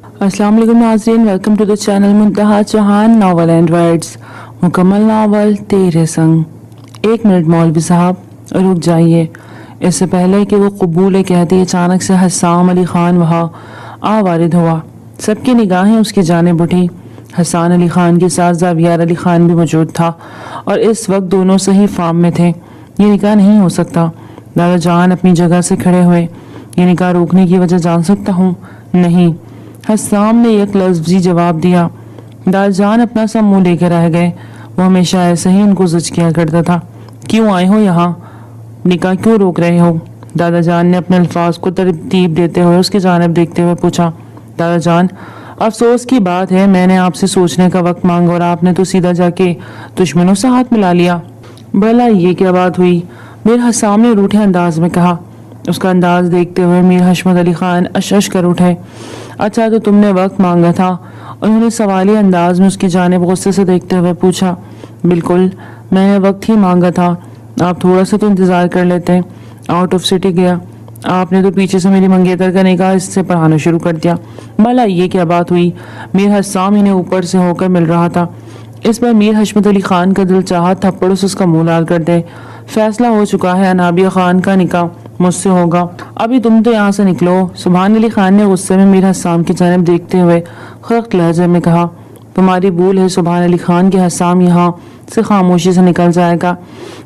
अस्सलाम वालेकुम नाज़रीन, welcome to the channel Muntaha Chauhan novel and words. मुकम्मल नावल तेरे संग। एक मिनट मौलवी साहब, रुक जाइए। इससे पहले कि वो कबूल कहती अचानक से हसाम अली खान वहाँ आ वारिद हुआ। सबकी निगाहें उसकी जानिब उठी। हसान अली खान के साथ ज़ावियार अली खान भी मौजूद था और इस वक्त दोनों सही फार्म में थे। ये निकाह नहीं हो सकता। दादा जान अपनी जगह से खड़े हुए। ये निकाह रोकने की वजह जान सकता हूँ? नहीं। हसाम ने एक लफ्जी जवाब दिया। दादाजान अपना सा मुंह लेकर रह गए। वो हमेशा ऐसे ही उनको जज किया करता था। क्यों आए हो यहाँ? निकाह क्यों रोक रहे हो? दादाजान ने अपने अल्फाज को तरतीब देते हुए उसकी जानिब देखते हुए पूछा। दादाजान, अफसोस की बात है, मैंने आपसे सोचने का वक्त मांगा और आपने तो सीधा जाके दुश्मनों से हाथ मिला लिया। भला ये क्या बात हुई? मीर हसाम ने रूठे अंदाज में कहा। उसका अंदाज देखते हुए मीर हशमत अली खान अशश कर उठे। अच्छा, तो तुमने वक्त मांगा था? उन्होंने सवाली अंदाज में उसकी जानिब गुस्से से देखते हुए पूछा। बिल्कुल, मैंने वक्त ही मांगा था। आप थोड़ा सा तो इंतज़ार कर लेते। आउट ऑफ सिटी गया। आपने तो पीछे से मेरी मंगेतर का निकाह इससे पढ़ाना शुरू कर दिया। भला ये क्या बात हुई? मीर हसाम इन्हें ऊपर से होकर मिल रहा था। इस पर मीर हशमत अली खान का दिल चाहा थप्पड़ से उसका मुंह लाल कर दे। फैसला हो चुका है, अनाबिया खान का निकाह मुझसे होगा। अभी तुम तो यहाँ से निकलो। सुभान अली खान ने गुस्से में मीर हसाम की जानिब देखते हुए खख्त लहजे में कहा। तुम्हारी भूल है सुभान अली खान के। हसाम यहाँ से खामोशी से निकल जाएगा।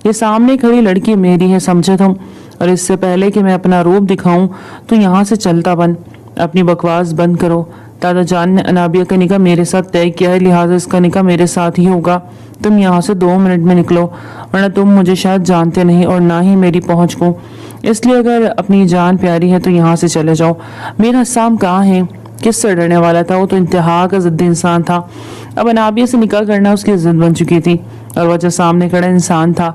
ये सामने खड़ी लड़की मेरी है, समझे तुम? और इससे पहले कि मैं अपना रूप दिखाऊं तो यहाँ से चलता बन। अपनी बकवास बंद करो। दादा जान ने अनाबिया का निकाह मेरे साथ तय किया है, लिहाजा इसका निकाह मेरे साथ ही होगा। तुम यहाँ से 2 मिनट में निकलो, वरना तुम मुझे शायद जानते नहीं और ना ही मेरी पहुँच को। इसलिए अगर अपनी जान प्यारी है तो यहाँ से चले जाओ। मीर हसाम कहाँ है? किससे डरने वाला था? वो तो इंतहा का ज़िद्दी इंसान था। अब अनाबिया से निकाह करना उसकी इज्जत बन चुकी थी और वजह सामने खड़ा इंसान था।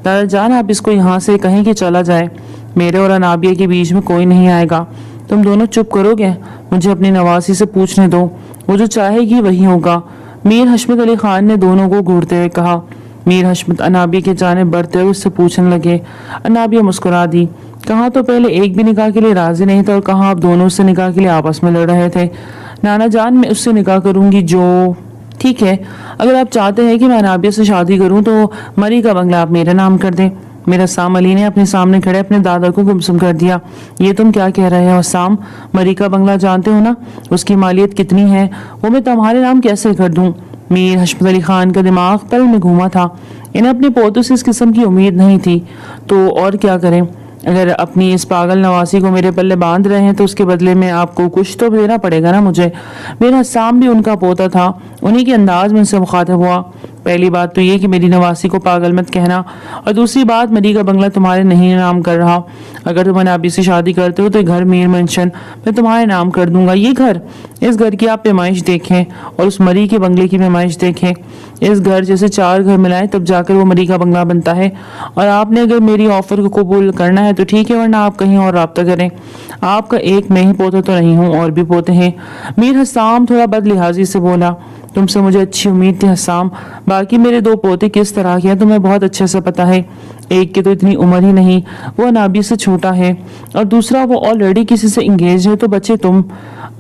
दादा जान, आप इसको यहाँ से कहीं कि चला जाए। मेरे और अनाबिया के बीच में कोई नहीं आएगा। तुम दोनों चुप करोगे? मुझे अपनी नवासी से पूछने दो, वो जो चाहेगी वही होगा। मीर हशमत अली खान ने दोनों को घूरते हुए कहा। मीर हशमत अनाबिया के जानिब बढ़ते हुए उससे पूछने लगे। अनाबिया मुस्कुरा दी। कहाँ तो पहले एक भी निकाह के लिए राजी नहीं था और कहाँ आप दोनों से निकाह के लिए आपस में लड़ रहे थे। नाना जान, मैं उससे निकाह करूंगी जो। ठीक है, अगर आप चाहते हैं कि मैं अनाबिया से शादी करूं तो मरी का बंगला आप मेरे नाम कर दें। मेरा हसाम अली ने अपने सामने खड़े अपने दादा को गुमसुम कर दिया। ये तुम क्या कह रहे हो हसाम? मरी का बंगला जानते हो ना? उसकी मालियत कितनी है? वो मैं तुम्हारे नाम कैसे कर दूं? मीर हशमत अली खान का दिमाग पल में घूमा था। इन्हें अपने पोतों से इस किस्म की उम्मीद नहीं थी, तो और क्या करें? अगर अपनी इस पागल नवासी को मेरे पल्ले बांध रहे हैं तो उसके बदले में आपको कुछ तो देना पड़ेगा ना मुझे। मेरा हसाम भी उनका पोता था। उन्हीं के अंदाज में उनसे मुखातिब हुआ। पहली बात तो ये कि मेरी नवासी को पागल मत कहना, और दूसरी बात, मरी का बंगला तुम्हारे नहीं नाम कर रहा। अगर तुम अनाबी से शादी करते हो तो घर मीर मेंशन मैं तुम्हारे नाम कर दूंगा। ये घर, इस घर की आप पैमाइश देखें और उस मरी के बंगले की पैमाइश देखें। इस घर जैसे 4 घर मिलाएं तब जाकर वो मरी का बंगला बनता है। और आपने अगर मेरी ऑफर को कबूल करना है तो ठीक है, वरना आप कहीं और राब्ता करें। आपका एक मैं ही पोता तो नहीं हूँ, और भी पोते हैं। मीर हसाम थोड़ा बदलिहाजी से बोला। तुमसे मुझे अच्छी उम्मीद थी हसाम। बाकी मेरे 2 पोते किस तरह के हैं तुम्हें बहुत अच्छे से पता है। एक की तो इतनी उम्र ही नहीं, वो अनाबी से छोटा है, और दूसरा वो ऑलरेडी किसी से इंगेज है। तो बच्चे तुम,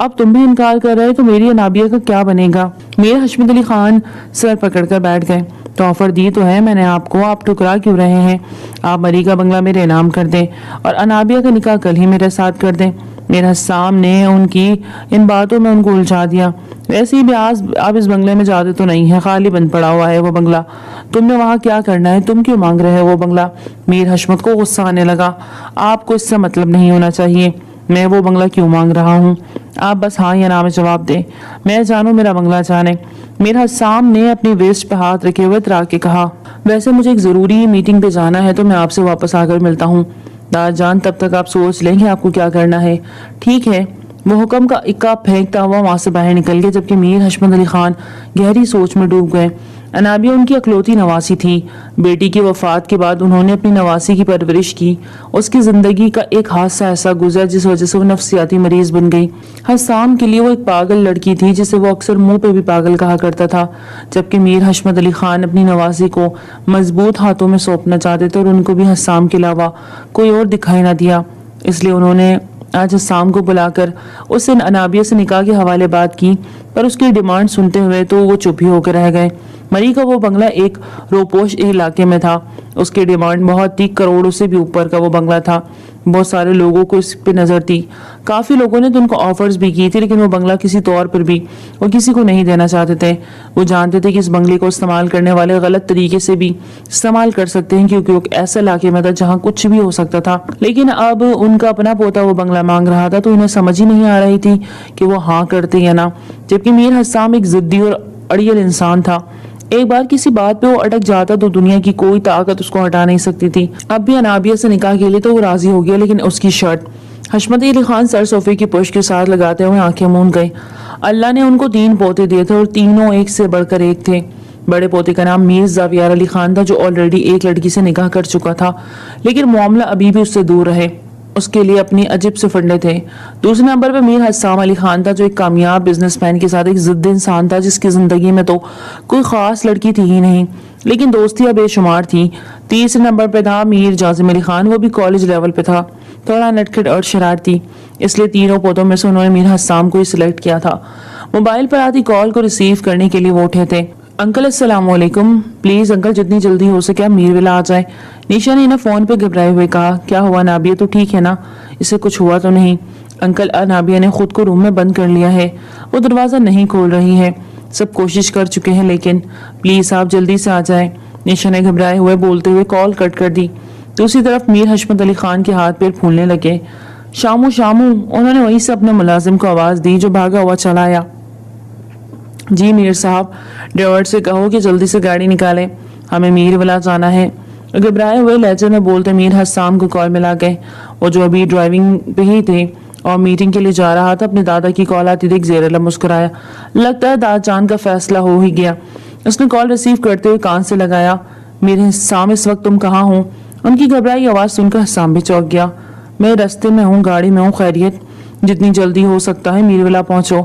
अब तुम भी इनकार कर रहे हो तो मेरी अनाबिया का क्या बनेगा? मीर हशमत अली खान सर पकड़कर बैठ गए। तो ऑफर दी तो है मैंने आपको, आप ठुकरा क्यों रहे हैं? आप मरी का बंगला मेरे नाम कर दें और अनाबिया का निकाह कल ही मेरे साथ कर दें। मेरा हसाम ने उनकी इन बातों में उनको उलझा दिया। वैसे ही भी आज आप इस बंगले में जाते तो नहीं है, खाली बंद पड़ा हुआ है वो बंगला। तुमने वहाँ क्या करना है? तुम क्यों मांग रहे हो वो बंगला? मीर हशमत को गुस्सा आने लगा। आपको इससे मतलब नहीं होना चाहिए। मैं वो बंगला क्यों मांग रहा हूँ? आप बस हाँ या ना में जवाब दें। मैं जानूँ, मेरा बंगला जाने। मेरा हसाम ने अपनी वेस्ट पे हाथ रखे हुए इतरा के कहा। वैसे मुझे एक ज़रूरी मीटिंग पे जाना है तो मैं आपसे वापस आकर मिलता हूँ। दादा जान, तब तक आप सोच लेंगे आपको क्या करना है। ठीक है। वो हुक्म का इक्का फेंकता हुआ वहां से बाहर निकल गया, जबकि मीर हशमत अली खान गहरी सोच में डूब गए। अनाबिया उनकी अकलौती नवासी थी। बेटी की वफात के बाद उन्होंने अपनी नवासी की परवरिश की। उसकी जिंदगी का एक हादसा ऐसा गुजरा जिस वजह से वो नफ्सियाती मरीज बन गई। हसाम के लिए वो एक पागल लड़की थी जिसे वो अक्सर मुंह पे भी पागल कहा करता था, जबकि मीर हशमत अली खान अपनी नवासी को मजबूत हाथों में सौंपना चाहते थे और उनको भी हसाम के अलावा कोई और दिखाई ना दिया। इसलिए उन्होंने آج حسام کو بلا کر اس نے انابیہ سے نکاح کے حوالے بات کی، پر اس کی ڈیمانڈ سنتے ہوئے تو وہ چپ ہی ہو کر رہ گئے۔ مری کا وہ بنگلہ ایک روپوش علاقے میں تھا۔ اس کی ڈیمانڈ بہت تھی، کروڑوں سے بھی اوپر کا وہ بنگلہ تھا۔ بہت سارے لوگوں کو اس پہ نظر تھی، کافی لوگوں نے تو ان کو آفرز بھی کی تھی، لیکن وہ بنگلہ کسی طور پر بھی وہ کسی کو نہیں دینا چاہتے تھے۔ وہ جانتے تھے کہ اس بنگلے کو استعمال کرنے والے غلط طریقے سے بھی استعمال کر سکتے ہیں، کیونکہ وہ ایسے علاقے میں تھا جہاں کچھ بھی ہو سکتا تھا۔ لیکن اب ان کا اپنا پوتا وہ بنگلہ مانگ رہا تھا، تو انہیں سمجھ ہی نہیں آ رہی تھی کہ وہ ہاں کرتے یا نہ، جبکہ میر حسام ایک ضدی اور اڑیل انسان تھا۔ ایک بار کسی بات پہ وہ اٹک جاتا تو دنیا کی کوئی طاقت اس کو ہٹا نہیں سکتی تھی۔ اب بھی انابیہ سے نکاح کے لیے تو وہ راضی ہو گیا، لیکن اس کی شرط۔ حشمت علی خان سر صوفے کی پشت کے ساتھ لگاتے ہوئے آنکھیں موند گئے۔ اللہ نے ان کو 3 پوتے دیے تھے اور تینوں ایک سے بڑھ کر ایک تھے۔ بڑے پوتے کا نام میر زاویار علی خان تھا، جو آلریڈی ایک لڑکی سے نکاح کر چکا تھا، لیکن معاملہ ابھی بھی اس سے دور رہے، اس کے لیے اپنی عجب سے فنڈے تھے۔ دوسرے نمبر پہ میر حسام علی خان تھا، جو ایک کامیاب بزنس مین کے ساتھ ایک ضد انسان تھا، جس کی زندگی میں تو کوئی خاص لڑکی تھی ہی نہیں، لیکن دوستیاں بے شمار تھی۔ تیسرے نمبر پہ تھا میر جازم علی خان، وہ بھی کالج لیول پہ تھا، تھوڑا نٹکھٹ اور شرارتی، اس لیے تینوں پوتوں میں سے انہوں نے میر حسام کو ہی سلیکٹ کیا تھا۔ موبائل پر آتی کال کو ریسیو کرنے کے لیے وہ اٹھے تھے۔ انکل السلام علیکم، پلیز انکل جتنی جلدی ہو سکے میر ولا آ جائے۔ نیشا نے انہیں فون پہ گھبرائے ہوئے کہا، کیا ہوا نابیہ تو ٹھیک ہے نا؟ اسے کچھ ہوا تو نہیں؟ انکل نابیہ نے خود کو روم میں بند کر لیا ہے، وہ دروازہ نہیں کھول رہی ہے، سب کوشش کر چکے ہیں، لیکن پلیز آپ جلدی سے آ جائیں۔ نیشا نے گھبرائے ہوئے بولتے ہوئے کال کٹ کر دی۔ دوسری طرف میر حشمت علی خان کے ہاتھ پیر پھولنے لگے۔ شامو شامو، انہوں نے وہیں سے اپنے ملازم کو آواز دی جو بھاگا ہوا چلا آیا۔ جی میر صاحب، ڈرائیور سے کہو کہ جلدی سے گاڑی نکالے، ہمیں میر ولا جانا ہے۔ گھبرائے ہوئے لہجے میں بولتے میر حسام کو کال ملا گئے۔ وہ جو ابھی ڈرائیونگ پہ ہی تھے اور میٹنگ کے لیے جا رہا تھا، اپنے دادا کی کال آتی دیکھ زیر لب مسکرایا۔ لگتا ہے داد جان کا فیصلہ ہو ہی گیا۔ اس نے کال ریسیو کرتے ہوئے کان سے لگایا، میر حسام اس وقت تم کہاں ہو؟ ان کی گھبرائی آواز سن کر حسام بھی چونک گیا۔ میں راستے میں ہوں، گاڑی میں ہوں، خیریت؟ جتنی جلدی ہو سکتا ہے میر ولا پہنچو،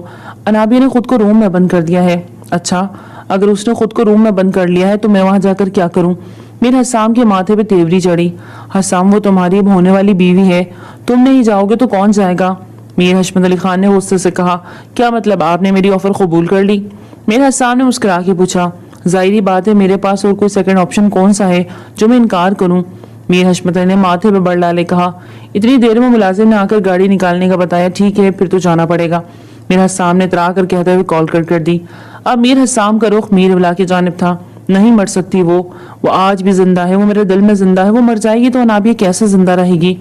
انابیہ نے خود کو روم میں بند کر دیا ہے۔ اچھا، اگر اس نے خود کو روم میں بند کر لیا ہے تو میں وہاں جا کر کیا کروں؟ میر حسام کے ماتھے پہ تیوری چڑھی۔ حسام، وہ تمہاری اب ہونے والی بیوی ہے، تم نہیں جاؤ گے تو کون جائے گا؟ میر حشمت علی خان نے غصے سے کہا، کیا مطلب آپ نے میری آفر قبول کر لی؟ میر حسام نے مسکرا کے پوچھا، ظاہری بات ہے میرے پاس اور کوئی سیکنڈ آپشن کون سا ہے جو میں انکار کروں؟ میر حشمت علی نے ماتھے پہ بڑھ ڈالے کہا، اتنی دیر میں ملازم نے آ کر گاڑی نکالنے کا بتایا، ٹھیک ہے پھر تو جانا پڑے گا۔ میر حسام نے اترا کر کہتے ہوئے کال کٹ کر دی۔ اب میر حسام کا رخ میر ولا کی جانب تھا۔ نہیں مر سکتی وہ آج بھی زندہ ہے، وہ میرے دل میں زندہ ہے، وہ مر جائے گی تو انابیہ کیسے زندہ رہے گی؟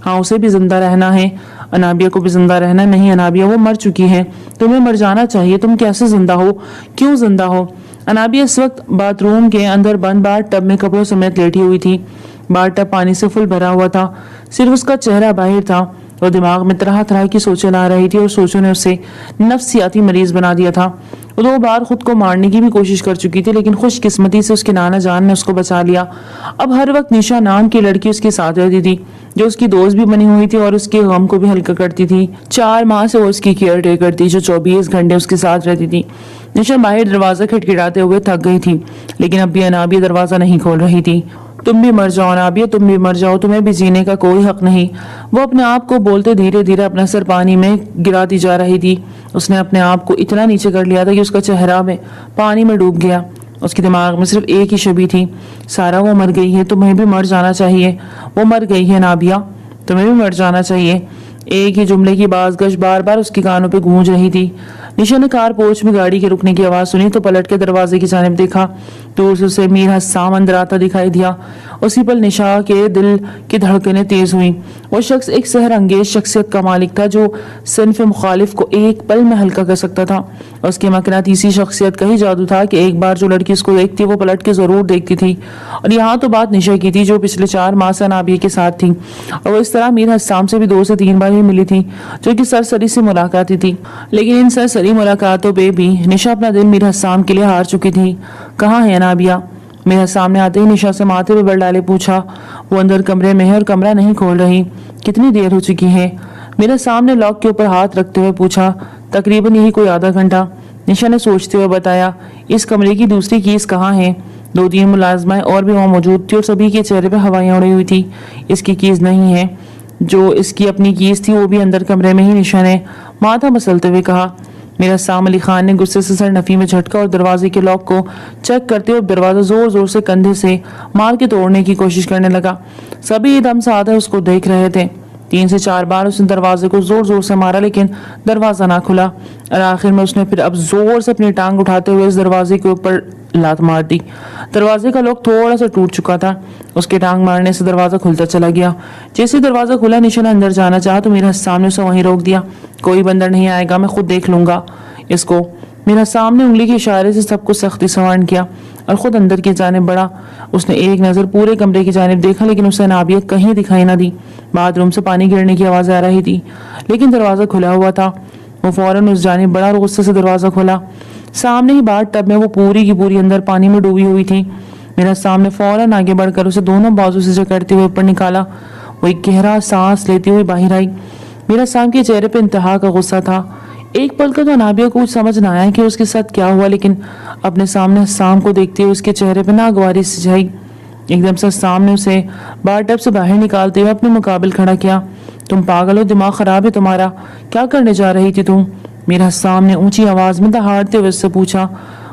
ہاں اسے بھی زندہ رہنا ہے، انابیہ کو بھی زندہ رہنا نہیں۔ انابیہ وہ مر چکی ہے، تمہیں مر جانا چاہیے، تم کیسے زندہ ہو؟ کیوں زندہ ہو؟ انابیہ اس وقت باتھ روم کے اندر بند باتھ ٹب میں کپڑوں سمیت لیٹی ہوئی تھی۔ باتھ ٹب پانی سے فل بھرا ہوا تھا، صرف اس کا چہرہ باہر تھا۔ وہ دماغ میں طرح طرح کی سوچیں لا رہی تھی اور سوچوں نے اسے نفسیاتی مریض بنا دیا تھا۔ وہ 2 بار خود کو مارنے کی بھی کوشش کر چکی تھی، لیکن خوش قسمتی سے اس کے نانا جان نے اس کو بچا لیا۔ اب ہر وقت نشا نام کی لڑکی اس کے ساتھ رہتی تھی، جو اس کی دوست بھی بنی ہوئی تھی اور اس کے غم کو بھی ہلکا کرتی تھی۔ 4 ماہ سے وہ اس کی کیئر ٹیکر تھی، جو 24 گھنٹے اس کے ساتھ رہتی تھی۔ نشا باہر دروازہ کھٹکھٹاتے ہوئے تھک گئی تھی، لیکن اب بھی انابیہ دروازہ نہیں کھول رہی تھی۔ تم بھی مر جاؤ انابیہ، تم بھی مر جاؤ، تمہیں بھی جینے کا کوئی حق نہیں، وہ اپنے آپ کو بولتے دھیرے دھیرے اپنا سر پانی میں گراتی جا رہی تھی۔ اس نے اپنے آپ کو اتنا نیچے کر لیا تھا کہ اس کا چہرہ میں پانی میں ڈوب گیا۔ اس کے دماغ میں صرف ایک ہی شبیہ تھی، سارا وہ مر گئی ہے، تمہیں بھی مر جانا چاہیے، وہ مر گئی ہے نابیہ، تمہیں بھی مر جانا چاہیے۔ ایک ہی جملے کی بازگشت بار بار اس کے کانوں پہ گونج رہی تھی۔ نشا نے کار پوچھ میں گاڑی کے رکنے کی آواز سنی تو پلٹ کے دروازے کی جانب دیکھا۔ دور سے اسے میر حسام اندر آتا دکھائی دیا۔ اسی پل نشا کے دل کی دھڑکنیں تیز ہوئیں۔ وہ شخص ایک سحر انگیز شخصیت کا مالک تھا، جو صنف مخالف کو ایک پل میں ہلکا کر سکتا تھا۔ اس کی مقناطیسی شخصیت کا ہی جادو تھا کہ ایک بار جو لڑکی اس کو دیکھتی وہ پلٹ کے ضرور دیکھتی تھی۔ اور یہاں تو بات نشا کی تھی، جو پچھلے 4 ماہ سے انابیہ کے ساتھ تھی، اور وہ اس طرح میر حسام سے بھی 2 سے 3 بار ہی ملی تھی، جو کہ سرسری سے ملاقاتیں تھی۔ لیکن ان سرسری ملاقاتوں پہ بھی نشا اپنا دل میر حسام کے لیے ہار چکی تھی۔ کہاں ہے انابیہ؟ میر حسام نے آتے ہی نشا سے ماتھے پہ بڑھ ڈالے پوچھا۔ وہ اندر کمرے میں ہے اور کمرہ نہیں کھول رہی۔ کتنی دیر ہو چکی ہے؟ میر حسام نے لاک کے اوپر ہاتھ رکھتے ہوئے پوچھا۔ تقریباً یہی کوئی آدھا گھنٹہ، نشا نے سوچتے ہوئے بتایا۔ اس کمرے کی دوسری کیز کہاں ہے؟ 2-3 ملازمائیں اور بھی وہاں موجود تھی اور سبھی کے چہرے پہ ہوائیاں اڑی ہوئی تھی۔ اس کی کیز نہیں ہے۔ जो इसकी अपनी कीज थी वो भी अंदर कमरे में ही निशान है। माथा मसलते हुए कहा। मेरा साम अली खान ने गुस्से से सर नफी में झटका और दरवाजे के लॉक को चेक करते हुए दरवाजा जोर जोर से कंधे से मार के तोड़ने की कोशिश करने लगा। सभी दम साध उसको देख रहे थे। 3 से 4 बार उसने दरवाजे को जोर जोर से मारा लेकिन दरवाजा ना खुला और आखिर में उसने फिर अब जोर से अपनी टांग उठाते हुए इस दरवाजे के ऊपर लात मार दी। दरवाजे का लॉक थोड़ा सा टूट चुका था। उसके टांग मारने से दरवाजा खुलता चला गया। जैसे दरवाजा खुला निशा ने अंदर जाना चाहा तो मेरा सामने उसे वहीं रोक दिया। कोई बंदर नहीं आएगा, मैं खुद देख लूंगा इसको। मेरा सामने उंगली के इशारे से सबको सख्ती से वार्न किया और खुद अंदर की जानिब बढ़ा। उसने एक नज़र पूरे कमरे की जानिब देखा लेकिन उसे नाबिया कहीं दिखाई ना दी। बाथरूम से पानी गिरने की आवाज़ आ रही थी लेकिन दरवाज़ा खुला हुआ था। वो फौरन उस जानिब बढ़ा और गुस्से से दरवाज़ा खोला। सामने ही बाथ टब में वो पूरी की पूरी अंदर पानी में डूबी हुई थी। मेरा सामने फौरन आगे बढ़कर उसे दोनों बाजू से जकड़ते हुए ऊपर निकाला। वो एक गहरा सांस लेती हुई बाहर आई। मेरा साम के चेहरे पे इंतहा का गुस्सा था। एक पल का तो नाबिया को कुछ समझ ना आया कि उसके साथ क्या हुआ, लेकिन अपने सामने साम को देखते हुए उसके चेहरे पे नागवारी सी छाई। एकदम से सामने उसे बाथटब से बाहर निकालते हुए अपने मुकाबिल खड़ा किया। तुम पागल हो, दिमाग खराब है तुम्हारा, क्या करने जा रही थी तुम? मेरा सामने ऊंची आवाज में दहाड़ते हुए उससे पूछा।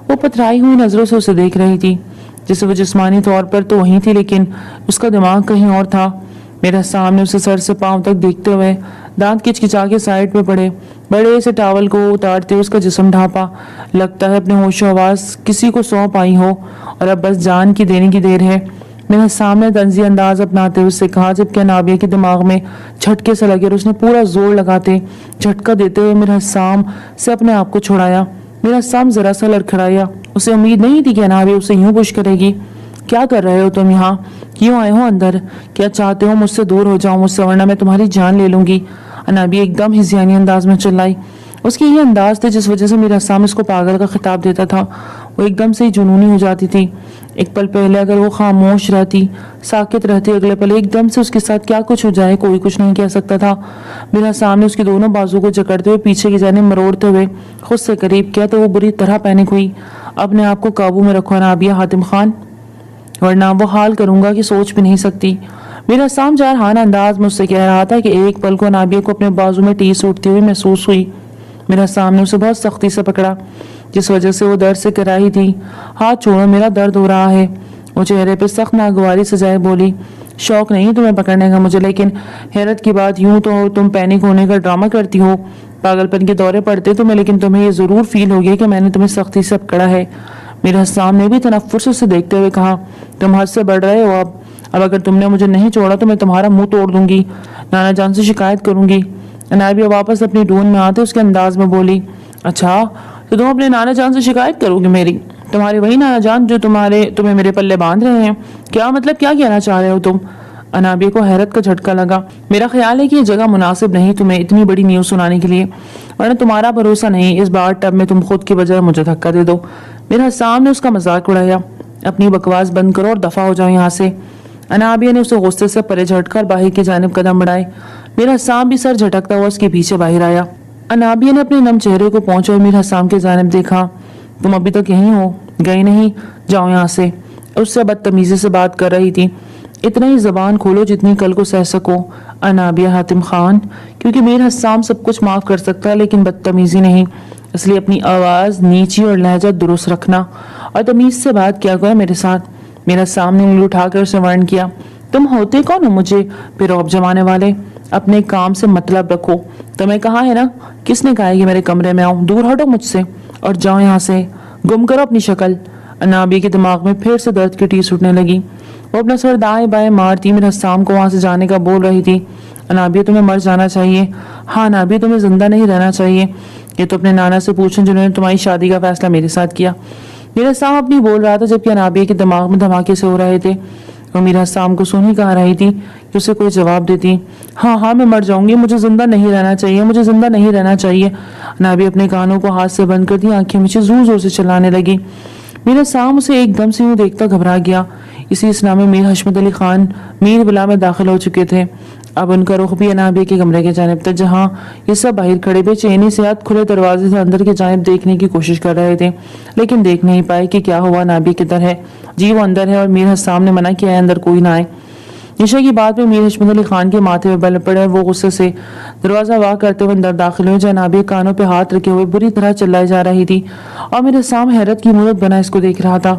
वो पथराई हुई नजरों से उसे देख रही थी। जैसे वो जिस्मानी तौर पर तो वहीं थी लेकिन उसका दिमाग कहीं और था। मेरा सामने उसे सर से पांव तक देखते हुए दांत किचकिचा के साइड पे पड़े बड़े से टावल को उतारते हुए उसका जिस्म ढांपा। लगता है अपने होशो आवाज किसी को सौंप आई हो और अब बस जान की देने की देर है। मेरे सामने तंजी अंदाज अपनाते हुए उससे कहा, जबकि नाबिया के दिमाग में झटके से लगे और उसने पूरा जोर लगाते झटका देते हुए मेरा साम से अपने आप को छुड़ाया। मेरा साम जरा सा लड़खड़ाया। उसे उम्मीद नहीं थी कि नाबिया उसे यूं पुश करेगी। क्या कर रहे हो तुम यहाँ? क्यों आए हो अंदर? क्या चाहते हो मुझसे दूर हो जाओ मुझसे, वरना मैं तुम्हारी जान ले लूंगी। अनाबिया एकदम हिज़ियानी अंदाज में चिल्लाई। उसकी ये अंदाज थे जिस वजह से मेरा साम इसको पागल का खिताब देता था। वो एकदम से ही जुनूनी हो जाती थी। एक पल पहले अगर वो खामोश रहती, साकित रहती, अगले पल एकदम से उसके साथ क्या कुछ हो जाए कोई कुछ नहीं कह सकता था। मेरा सामने उसके दोनों बाजू को जकड़ते हुए पीछे की जाने मरोड़ते हुए खुद से करीब किया तो वो बुरी तरह पैनिक हुई। अपने आप को काबू में रखो अनाबिया हातिम खान, वरना वो हाल करूंगा कि सोच भी नहीं सकती। मेरा साम जारहाना अंदाज मुझसे कह रहा था कि एक पल को नाबिया को अपने बाजू में टीस उठती हुई महसूस हुई। मेरा सामने उसे बहुत सख्ती से पकड़ा जिस वजह से वो दर्द से कराही थी। हाथ छोड़ो, मेरा दर्द हो रहा है। वो चेहरे पे सख्त नागवारी सजाए बोली, शौक नहीं तुम्हें पकड़ने का मुझे, लेकिन हैरत की बात यूं तो तुम पैनिक होने का ड्रामा करती हो, पागलपन के दौरे पड़ते तुम्हें, लेकिन तुम्हें ये जरूर फील हो गया कि मैंने तुम्हें सख्ती से पकड़ा है। मेरा सामने भी तनफ्फुर से देखते हुए कहा, तुम हद से बढ़ रहे हो। अब अगर तुमने मुझे नहीं छोड़ा तो मैं तुम्हारा मुंह तोड़ दूंगी, नाना जान से शिकायत करूंगी। अनाबिया वापस अपनी ढूंढ में आते उसके अंदाज में बोली, अच्छा तो तुम अपने नाना जान से शिकायत करोगे मेरी? तुम्हारे वही नाना जान जो तुम्हें मेरे पल्ले बांध रहे हैं? क्या मतलब, क्या कहना चाह रहे हो तुम? अनाबिया को हैरत का झटका लगा। मेरा ख्याल है कि ये जगह मुनासिब नहीं तुम्हें इतनी बड़ी न्यूज़ सुनाने के लिए, वरना तुम्हारा भरोसा नहीं इस बार टब में तुम खुद की बजाय मुझे धक्का दे दो। मेरा सामने उसका मजाक उड़ाया। अपनी बकवास बंद करो और दफा हो जाओ यहाँ से। अनाबिया ने उसे गुस्से से परे झटकर बाहर की जानिब कदम बढ़ाए। मेरा साम भी सर झटकता हुआ उसके पीछे बाहर आया। अनाबिया ने अपने नम चेहरे को पहुंचा और मेरा साम के जानिब देखा। तुम अभी तक यहीं हो, गई नहीं? जाओ यहाँ से। उससे बदतमीजी से बात कर रही थी। इतना ही जबान खोलो जितनी कल को सह सको अनाबिया हातिम खान, क्योंकि मेरा साम सब कुछ माफ कर सकता है लेकिन बदतमीजी नहीं, इसलिए अपनी आवाज नीची और लहजा दुरुस्त रखना और तमीज से बात किया करो मेरे साथ। मेरा सामने उंगली उठाकर उसे वार्न किया, तुम होते कौन हो मुझे बेरौब जमाने वाले? अपने काम से मतलब रखो। तुम्हें कहा है ना, किसने कहा है कि मेरे कमरे में आओ? दूर हटो मुझसे और जाओ यहाँ से, गुम करो अपनी शक्ल। अनाबिया के दिमाग में फिर से दर्द की टीस उठने लगी। वो अपना सर दाएं बाएं मारती मेरा साम को वहां से जाने का बोल रही थी। अनाबिया तुम्हें मर जाना चाहिए। हाँ अनाबिया तुम्हें जिंदा नहीं रहना चाहिए। ये तो अपने नाना से पूछें जिन्होंने तुम्हारी शादी का फैसला मेरे साथ किया। मेरा साम अपनी बोल रहा था जबकि अनाबिया के दिमाग में धमाके से हो रहे थे। वो मेरा साम को सुन ही कहा रही थी कि उसे कोई जवाब देती। हाँ हाँ मैं मर जाऊंगी, मुझे जिंदा नहीं रहना चाहिए, मुझे जिंदा नहीं रहना चाहिए। अनाबिया अपने कानों को हाथ से बंद कर दी, आंखें नीचे जोर जोर से चलाने लगी। मेरा साम उसे एकदम से यूं देखता घबरा गया। इसी इस्लाम में मीर हशमत अली खान मीर बिला में दाखिल हो चुके थे। अब उनका रुख भी अनाबिया के कमरे के जानिब था, जहाँ ये सब बाहर खड़े बेचैनी से हाथ खुले दरवाजे से अंदर की जानिब देखने की कोशिश कर रहे थे, लेकिन देख नहीं पाए कि क्या हुआ। अनाबिया किधर है? जी वो अंदर है और मीर हसाम ने मना किया है अंदर कोई ना आए। عشاء کی بات میں میر حشمت علی خان کے ماتھے پہ بل پڑے اور وہ غصے سے دروازہ واہ کرتے ہوئے اندر داخل ہوئے. جنابیہ کانوں پہ ہاتھ رکھے ہوئے بری طرح چلائے جا رہی تھی اور میرے سامنے حیرت کی مورت بنا اس کو دیکھ رہا تھا.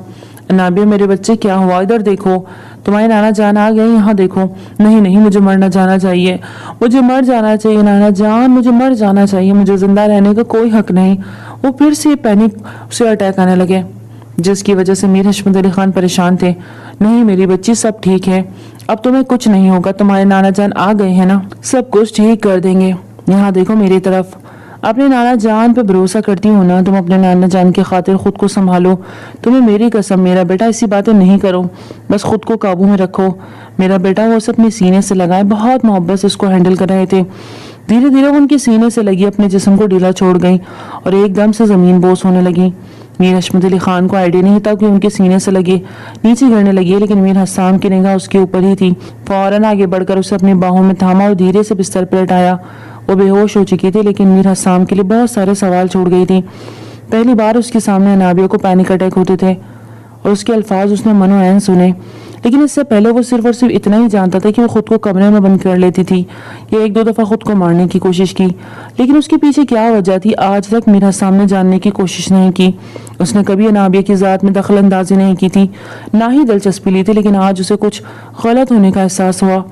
نابیہ میرے بچے کیا ہوا؟ ادھر دیکھو، تمہارے نانا جان آ گئے، یہاں دیکھو. نہیں، مجھے مرنا جانا چاہیے، مجھے مر جانا چاہیے نانا جان، مجھے مر جانا چاہیے، مجھے زندہ رہنے کا کوئی حق نہیں. وہ پھر سے پینک سے اٹیک آنے لگے جس کی وجہ سے میر حشمت علی خان پریشان تھے. نہیں میری بچی، سب ٹھیک ہے، اب تمہیں کچھ نہیں ہوگا، تمہارے نانا جان آ گئے ہیں نا، سب کچھ ٹھیک کر دیں گے. یہاں دیکھو میری طرف، اپنے نانا جان پہ بھروسہ کرتی ہو نا تم، اپنے نانا جان کی خاطر خود کو سنبھالو. تمہیں میری قسم میرا بیٹا ایسی باتیں نہیں کرو، بس خود کو قابو میں رکھو. میرا بیٹا وہ اسے اپنے سینے سے لگائے، بہت محبت سے اس کو ہینڈل کر رہے تھے. دھیرے دھیرے وہ ان کے سینے سے لگی اپنے جسم کو ڈھیلا چھوڑ گئی اور ایک دم سے زمین بوس ہونے لگی. میر حشمت علی خان کو آئیڈیا نہیں تھا کہ ان کے سینے سے لگے نیچے گرنے لگی ہے، لیکن میر حسام کی نگاہ اس کے اوپر ہی تھی. فوراً آگے بڑھ کر اسے اپنی باہوں میں تھاما اور دھیرے سے بستر پر لٹایا. وہ بے ہوش ہو چکی تھی لیکن میر حسام کے لیے بہت سارے سوال چھوڑ گئی تھی. پہلی بار اس کے سامنے نابیہ کو پینک اٹیک ہوتے تھے اور اس کے الفاظ اس نے منو عین سنے، لیکن اس سے پہلے وہ صرف اور صرف اتنا ہی جانتا تھا کہ وہ خود کو کمرے میں بند کر لیتی تھی یا ایک دو دفعہ خود کو مارنے کی کوشش کی، لیکن اس کے پیچھے کیا وجہ تھی آج تک میر حسام نے جاننے کی کوشش نہیں کی. اس نے کبھی نابیہ کی ذات میں دخل اندازی نہیں کی تھی، نہ ہی دلچسپی لی تھی، لیکن آج اسے کچھ غلط ہونے کا احساس ہوا.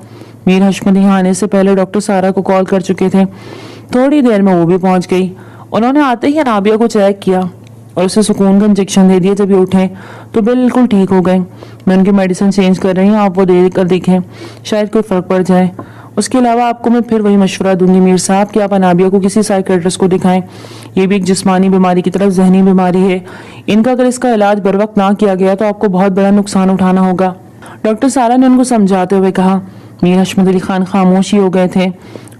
میر حشمت یہاں آنے سے پہلے ڈاکٹر سارا کو کال کر چکے تھے. تھوڑی دیر میں وہ بھی پہنچ گئی. انہوں نے آتے ہی نابیہ کو چیک کیا اور اسے سکون کا انجیکشن دے دیا. جب یہ اٹھے تو بالکل ٹھیک ہو گئے. میں ان کی میڈیسن چینج کر رہی ہوں، آپ وہ دے کر دیکھیں، شاید کوئی فرق پڑ جائے. اس کے علاوہ آپ کو میں پھر وہی مشورہ دوں گی میر صاحب کہ آپ نابیہ کو کسی سائیکیٹرسٹ کو دکھائیں. یہ بھی ایک جسمانی بیماری کی طرف ذہنی بیماری ہے. ان کا اگر اس کا علاج بر وقت نہ کیا گیا تو آپ کو بہت بڑا نقصان اٹھانا ہوگا. ڈاکٹر سارا نے ان کو سمجھاتے ہوئے کہا. میر حشمت علی خان خاموشی ہو گئے تھے،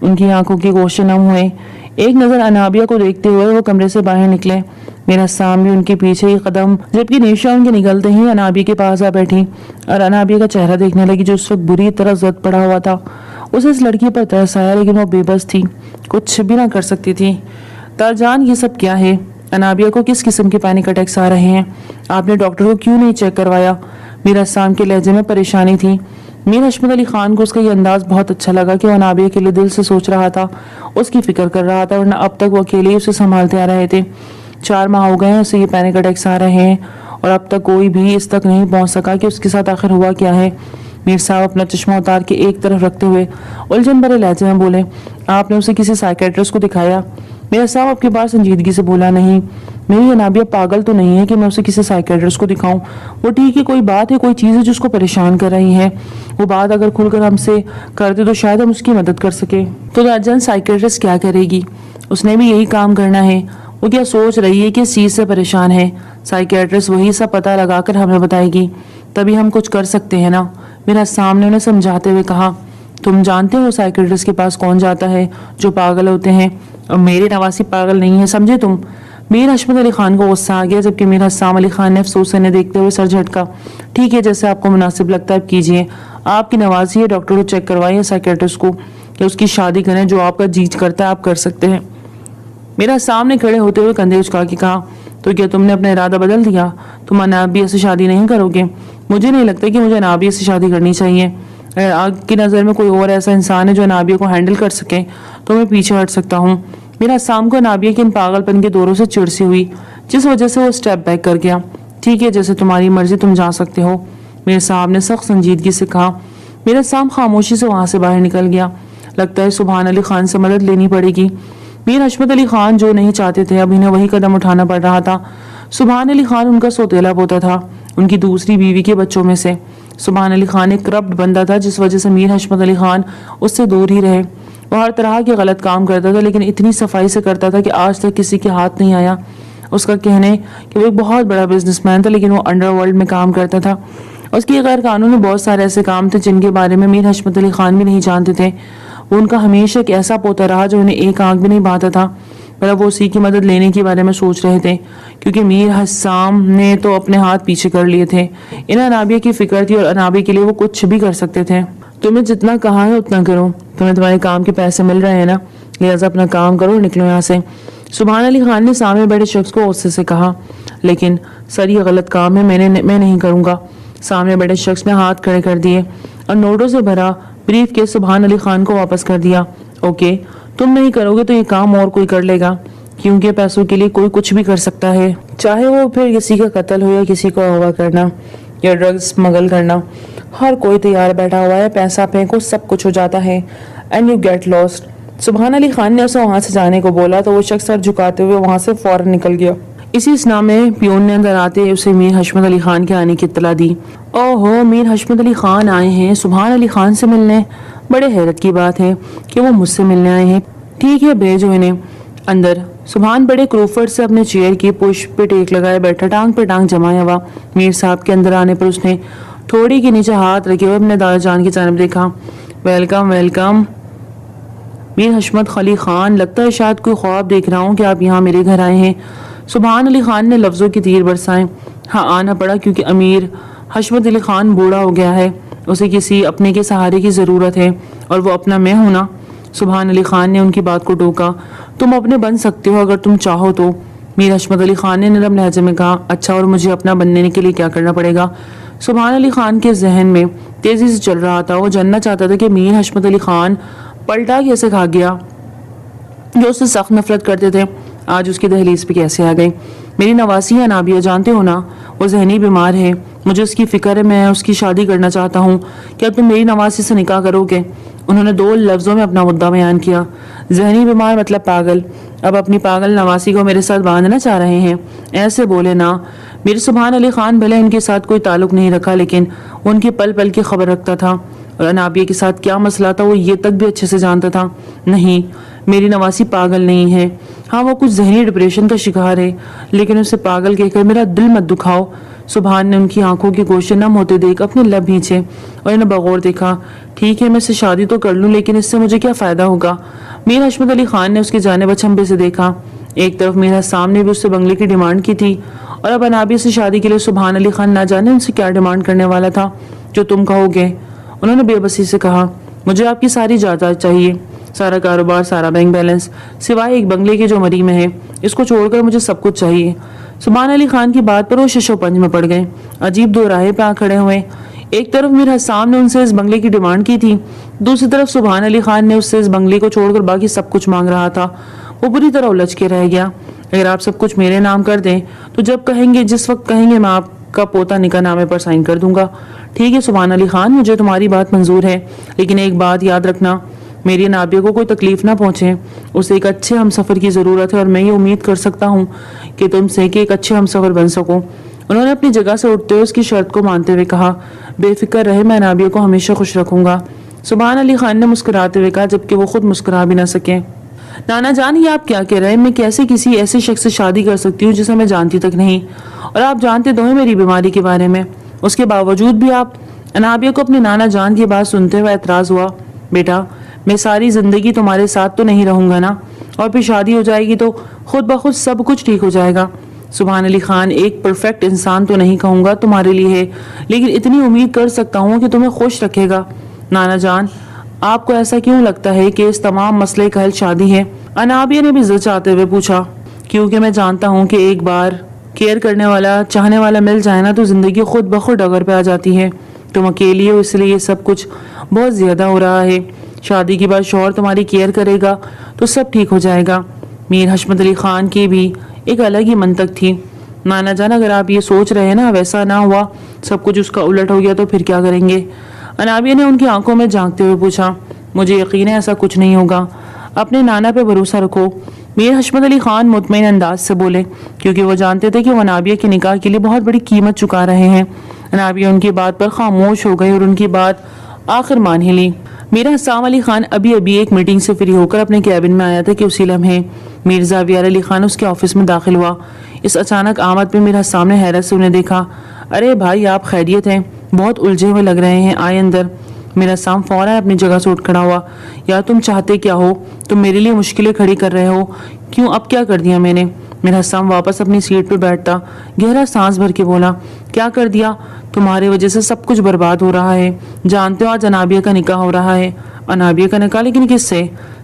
ان کی آنکھوں کے گوشے نم ہوئے. ایک نظر انابیہ کو دیکھتے ہوئے وہ کمرے سے باہر نکلے. میرا حسام بھی ان کے پیچھے ہی قدم، جبکہ نیشا ان کے نکلتے ہی انابیہ کے پاس آ بیٹھی اور انابیہ کا چہرہ دیکھنے لگی جو اس وقت بری طرح زد پڑا ہوا تھا. اسے اس لڑکی پر ترس آیا لیکن وہ بے بس تھی، کچھ بھی نہ کر سکتی تھی. تاجان یہ سب کیا ہے؟ انابیہ کو کس قسم کے پینک اٹیکس آ رہے ہیں؟ آپ نے ڈاکٹر کو کیوں نہیں چیک کروایا؟ میرا حسام کے لہجے میں پریشانی تھی. میر حشمت علی خان کو اس کا یہ انداز بہت اچھا لگا کہ وہ انابیہ کے لیے دل سے سوچ رہا تھا، اس کی فکر کر رہا تھا، ورنہ اب تک وہ اکیلے ہی اسے سنبھالتے آ رہے تھے. 4 ماہ ہو گئے ہیں اسے یہ پینک اٹیکس آ رہے ہیں اور اب تک کوئی بھی اس تک نہیں پہنچ سکا کہ اس کے ساتھ آخر ہوا کیا ہے. میر صاحب اپنا چشمہ اتار کے ایک طرف رکھتے ہوئے الجھن بھرے لہجے میں بولے. آپ نے اسے کسی سائیکیٹرسٹ کو دکھایا؟ میرا صاحب اب کی بار سنجیدگی سے بولا. نہیں، میری انابیہ پاگل تو نہیں ہے کہ میں اسے کسی سائیکیٹرسٹ کو دکھاؤں. وہ ٹھیک ہے، کوئی بات ہے، کوئی چیز ہے جو اس کو پریشان کر رہی ہے. وہ بات اگر کھل کر ہم سے کرتے تو شاید ہم اس کی مدد کر سکے. تو درجن سائیکیٹرسٹ کیا کرے گی؟ اس نے بھی یہی کام کرنا ہے. وہ کیا سوچ رہی ہے کہ اس چیز سے پریشان ہے؟ سائیکیٹرسٹ وہی سب پتہ لگا کر ہمیں بتائے گی، تبھی ہم کچھ کر سکتے ہیں نا. میرا سامنے انہیں سمجھاتے ہوئے کہا. تم جانتے ہو سائیکیٹرسٹ کے پاس کون جاتا ہے؟ جو پاگل ہوتے ہیں. اور میرے نواسی پاگل نہیں ہے، سمجھے تم؟ میر حشمت علی خان کو غصہ آ گیا جبکہ میر حسام علی خان نے افسوس سے انہیں دیکھتے ہوئے سر جھٹکا. ٹھیک ہے، جیسے آپ کو مناسب لگتا ہے کیجیے. آپ کی نوازی ہے، ڈاکٹر کو چیک کروائیے، سائیکیٹرسٹ کو، کہ اس کی شادی کریں. جو آپ کا جی کرتا ہے آپ کر سکتے ہیں. میرا سامنے کھڑے ہوتے ہوئے کندھے اچکا کے کہا. تو کیا تم نے اپنا ارادہ بدل دیا؟ تم انابیہ سے شادی نہیں کرو گے؟ مجھے نہیں لگتا کہ مجھے انابیہ سے شادی کرنی چاہیے. اگر آپ کی نظر میں کوئی اور ایسا انسان ہے جو انابیہ کو ہینڈل کر سکے تو میں پیچھے ہٹ سکتا ہوں. میرا حسام کو انابیہ کے ان پاگل پن کے دوروں سے چڑ سی ہوئی جس وجہ سے وہ اسٹیپ بیک کر گیا. ٹھیک ہے، جیسے تمہاری مرضی، تم جا سکتے ہو، میرے صاحب نے سخت سنجیدگی سے کہا. میرا حسام خاموشی سے وہاں سے باہر نکل گیا. لگتا ہے سبحان علی خان سے مدد لینی پڑے گی. میر حشمت علی خان جو نہیں چاہتے تھے اب انہیں وہی قدم اٹھانا پڑ رہا تھا. سبحان علی خان ان کا سوتیلا پوتا تھا، ان کی دوسری بیوی کے بچوں میں سے. سبحان علی خان ایک کرپٹ بندہ تھا جس وجہ سے میر حشمت علی خان اس سے دور ہی رہے. وہ ہر طرح کے غلط کام کرتا تھا لیکن اتنی صفائی سے کرتا تھا کہ آج تک کسی کے ہاتھ نہیں آیا. اس کا کہنے کہ وہ ایک بہت بڑا بزنس مین تھا لیکن وہ انڈر ورلڈ میں کام کرتا تھا. اس کے غیر قانونی بہت سارے ایسے کام تھے جن کے بارے میں میر حشمت علی خان بھی نہیں جانتے تھے. وہ ان کا ہمیشہ ایک ایسا پوتا رہا جو انہیں ایک آنکھ بھی نہیں بھاتا تھا. وہ اسی کی مدد لینے کے بارے میں سوچ رہے تھے کیونکہ میر حسام نے تو اپنے ہاتھ پیچھے کر لیے تھے. انہیں انابیہ کی فکر تھی اور انابیہ کے لیے وہ کچھ بھی کر سکتے تھے. تمہیں جتنا کہا ہے اتنا کرو، تمہیں تمہارے کام کے پیسے مل رہے ہیں نا، لہٰذا اپنا کام کرو اور نکلو یہاں سے. سبحان علی خان نے سامنے بیٹھے شخص کو غصے سے کہا. لیکن سر یہ غلط کام ہے، میں نہیں کروں گا. سامنے بیٹھے شخص نے ہاتھ کھڑے کر دیے. और नोटों से भरा ब्रीफ केस सुभान अली खान को वापस कर दिया। ओके, तुम नहीं करोगे तो ये काम और कोई कर लेगा, क्योंकि पैसों के लिए कोई कुछ भी कर सकता है, चाहे वो फिर किसी का कत्ल हो या किसी को अगवा करना या ड्रग्स स्मगल करना। हर कोई तैयार बैठा हुआ है, पैसा फेंको सब कुछ हो जाता है, एंड यू गेट लॉस्ट। सुभान अली खान ने उसे वहां से जाने को बोला तो वो शख्स सर झुकाते हुए वहां से फौरन निकल गया। इसी स्ना में पियोन ने अंदर आते उसे मीर हशमत अली खान के आने की इत्तला दी। ओहो, मीर हशमत अली खान आए हैं सुभान अली खान से मिलने। बड़े हैरत की बात है कि वो मुझसे मिलने आए हैं। ठीक है, भेजो इन्हें अंदर। सुभान बड़े क्रोफर्ड से अपने चेयर की पुश पे टेक लगाए बैठा, टांग पे टांग जमाया हुआ। मीर साहब के अंदर आने पर उसने थोड़ी के नीचे हाथ रखे हुए अपने दादा जान की जानब देखा। वेलकम वेलकम मीर हशमत अली खान, लगता है शायद कोई ख्वाब देख रहा हूँ कि आप यहाँ मेरे घर आए हैं। सुभान अली खान ने लफ्जों की तीर बरसाए। हाँ, आना पड़ा क्योंकि अमीर हशमत अली खान बूढ़ा हो गया है, उसे किसी अपने के सहारे की ज़रूरत है, और वो अपना मैं हूं ना। सुभान अली खान ने उनकी बात को टोका। तुम अपने बन सकते हो अगर तुम चाहो तो। मीर हशमत अली खान ने नरम लहजे में कहा। अच्छा, और मुझे अपना बनने के लिए क्या करना पड़ेगा? सुभान अली खान के जहन में तेजी से चल रहा था। वो जानना चाहता था कि मीर हशमत अली खान पलटा कैसे खा गया, जो उससे सख्त नफरत करते थे, आज उसकी दहलीज पे कैसे आ गई। मेरी नवासी है नाबिया, जानते हो ना, वो जहनी बीमार है, मुझे उसकी फिक्र है, मैं उसकी शादी करना चाहता हूँ, क्या तुम मेरी नवासी से निकाह करोगे? उन्होंने 2 लफ्जों में अपना मुद्दा बयान किया। जहनी बीमार मतलब पागल। अब अपनी पागल नवासी को मेरे साथ बांधना चाह रहे हैं? ऐसे बोले ना। मेरे सुभान अली खान भले उनके साथ कोई ताल्लुक नहीं रखा, लेकिन उनकी पल पल की खबर रखता था, और अनाबिया के साथ क्या मसला था वो ये तक भी अच्छे से जानता था। नहीं, मेरी नवासी पागल नहीं है। हाँ, वो कुछ जहनी डिप्रेशन का शिकार है, लेकिन उसे पागल कहकर मेरा दिल मत दुखाओ। सुभान ने उनकी आंखों के गोशे नम होते देख अपने लब भींचे और इन्हें बगौर देखा। ठीक है, मैं इससे शादी तो कर लूं, लेकिन इससे मुझे क्या फायदा होगा? मीर हशमत अली खान ने उसकी जानिब अचंभे से देखा। एक तरफ मीरा सामने भी उससे बंगले की डिमांड की थी, और अब अनाबिया से शादी के लिए सुभान अली खान ना जाने उनसे क्या डिमांड करने वाला था। जो तुम कहोगे, उन्होंने बेबसी से कहा। मुझे आपकी सारी जायदाद चाहिए, सारा कारोबार, सारा बैंक बैलेंस, सिवाय एक बंगले के जो मरी में है। इसको छोड़कर मुझे सब कुछ चाहिए। सुभान अली खान की बात पर वो शशोपंज में पड़ गए। अजीब दो राहें पे आ खड़े हुए। एक तरफ मीर हसाम ने उनसे इस बंगले की डिमांड की थी, दूसरी तरफ सुभान अली खान ने उससे इस बंगले को छोड़कर बाकी सब कुछ मांग रहा था। वो बुरी तरह उलझ के रह गया। अगर आप सब कुछ मेरे नाम कर दें तो जब कहेंगे, जिस वक्त कहेंगे, मैं आपका पोता निकाह नामे पर साइन कर दूंगा। ठीक है सुभान अली खान, मुझे तुम्हारी बात मंजूर है, लेकिन एक बात याद रखना, मेरी नाबिया को कोई तकलीफ ना पहुंचे। उसे एक अच्छे हमसफर की ज़रूरत है, और मैं ये उम्मीद कर सकता हूँ कि तुमसे कि एक अच्छे हमसफर बन सको। उन्होंने अपनी जगह से उठते हुए उसकी शर्त को मानते हुए कहा, बेफिक्र रहे, मैं नाबिया को हमेशा खुश रखूंगा। सुभान अली खान ने मुस्कुराते हुए कहा, जबकि वो खुद मुस्कुरा भी ना सके। नाना जान, ये आप क्या कह रहे हैं? मैं कैसे किसी ऐसे शख्स से शादी कर सकती हूँ जिसे मैं जानती तक नहीं, और आप जानते तो हैं मेरी बीमारी के बारे में। उसके बावजूद भी आप। अनाबिया को अपने नाना जान की बात सुनते हुए एतराज हुआ। बेटा, मैं सारी जिंदगी तुम्हारे साथ तो नहीं रहूंगा ना, और फिर शादी हो जाएगी तो खुद ब खुद सब कुछ ठीक हो जाएगा। सुभान अली खान, एक परफेक्ट इंसान तो नहीं कहूंगा तुम्हारे लिए है, लेकिन इतनी उम्मीद कर सकता हूँ कि तुम्हें खुश रखेगा। नाना जान, आपको ऐसा क्यों लगता है कि इस तमाम मसले का हल शादी है? अनाबिया ने भी जिद चाहते हुए पूछा। क्योंकि मैं जानता हूँ कि एक बार केयर करने वाला, चाहने वाला मिल जाए ना, तो जिंदगी खुद ब खुद डगर पे आ जाती है। तुम अकेली हो, इसलिए ये सब कुछ बहुत ज्यादा हो रहा है। शादी के बाद शौहर तुम्हारी केयर करेगा तो सब ठीक हो जाएगा। मीर हशमत अली खान की भी एक अलग ही मंतक थी। नाना जान, अगर आप ये सोच रहे हैं ना, वैसा ना हुआ, सब कुछ उसका उलट हो गया, तो फिर क्या करेंगे? अनाबिया ने उनकी आंखों में झांकते हुए पूछा। मुझे यकीन है ऐसा कुछ नहीं होगा, अपने नाना पे भरोसा रखो। मीर हशमत अली खान मुतमईन अंदाज से बोले, क्योंकि वो जानते थे कि वो अनाबिया के निकाह के लिए बहुत बड़ी कीमत चुका रहे हैं। अनाबिया उनकी बात पर खामोश हो गई और उनकी बात आखिर मान ही ली। मीर हसाम अली खान अभी अभी एक मीटिंग से फ्री होकर अपने कैबिन में आया था कि उसी लम्हे मिर्जा ज़ावियार अली खान उसके ऑफिस में दाखिल हुआ। इस अचानक आमद पे मीर हसाम ने हैरत से उन्हें देखा। अरे भाई, आप खैरियत हैं? बहुत उलझे हुए लग रहे हैं, आए अंदर। मेरा साम फौरन अपनी जगह से उठ खड़ा हुआ। यार, तुम चाहते क्या हो? तुम मेरे लिए मुश्किलें खड़ी कर रहे हो? क्यों, अब क्या कर दिया मैंने? मेरा साम वापस अपनी सीट पर बैठता गहरा सांस भर के बोला, क्या कर दिया? तुम्हारे वजह से सब कुछ बर्बाद हो रहा है। जानते हो आज अनाबिया का निकाह हो रहा है। अनाबिया का निकाह? लेकिन किससे?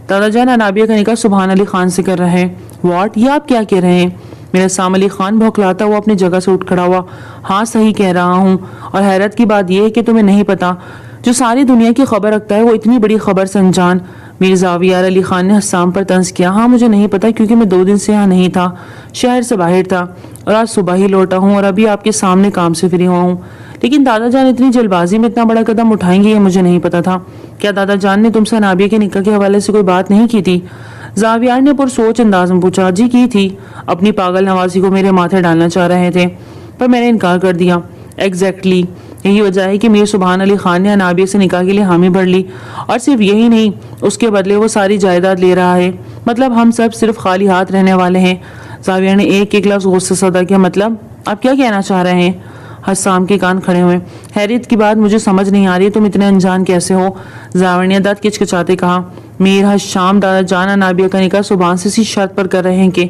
दादा जान, अनाबिया का निकाह सुभान अली खान से कर रहे हैं। व्हाट? ये आप क्या कह रहे हैं? मेरा साम अली खान भौंकलाता हुआ अपनी जगह से उठ खड़ा हुआ। हाँ, सही कह रहा हूँ, और हैरत की बात यह है कि तुम्हें नहीं पता, جو ساری دنیا کی خبر رکھتا ہے وہ اتنی بڑی خبر سے انجان۔ میر زاویار علی خان نے حسام پر طنز کیا۔ ہاں مجھے نہیں پتا کیونکہ میں 2 دن سے یہاں نہیں تھا، شہر سے باہر تھا اور آج صبح ہی لوٹا ہوں اور ابھی آپ کے سامنے کام سے فری ہوا ہوں۔ لیکن دادا جان اتنی جلد بازی میں اتنا بڑا قدم اٹھائیں گے یہ مجھے نہیں پتا تھا۔ کیا دادا جان نے تم سے انابیہ کے نکاح کے حوالے سے کوئی بات نہیں کی تھی؟ زاویار نے پرسوچ انداز میں پوچھا۔ جی کی تھی، اپنی پاگل نوازی کو میرے ماتھے ڈالنا چاہ رہے تھے پر میں نے انکار کر دیا۔ ایگزیکٹلی یہی وجہ ہے کہ میر سبحان علی خان نے انابیہ سے نکاح کے لیے حامی بھر لی، اور صرف یہی نہیں اس کے بدلے وہ ساری جائیداد لے رہا ہے۔ مطلب ہم سب صرف خالی ہاتھ رہنے والے ہیں۔ زاویار نے ایک لفظ غصے سے ادا کیا۔ مطلب آپ کیا کہنا چاہ رہے ہیں؟ حسام کے کان کھڑے ہوئے۔ حیرت کی بات مجھے سمجھ نہیں آ رہی تم اتنے انجان کیسے ہو؟ زاویار نے دانت کچکچاتے کہا۔ میر حسام دادا جان انابیہ کا نکاح صبح سے اسی شرط پر کر رہے ہیں کہ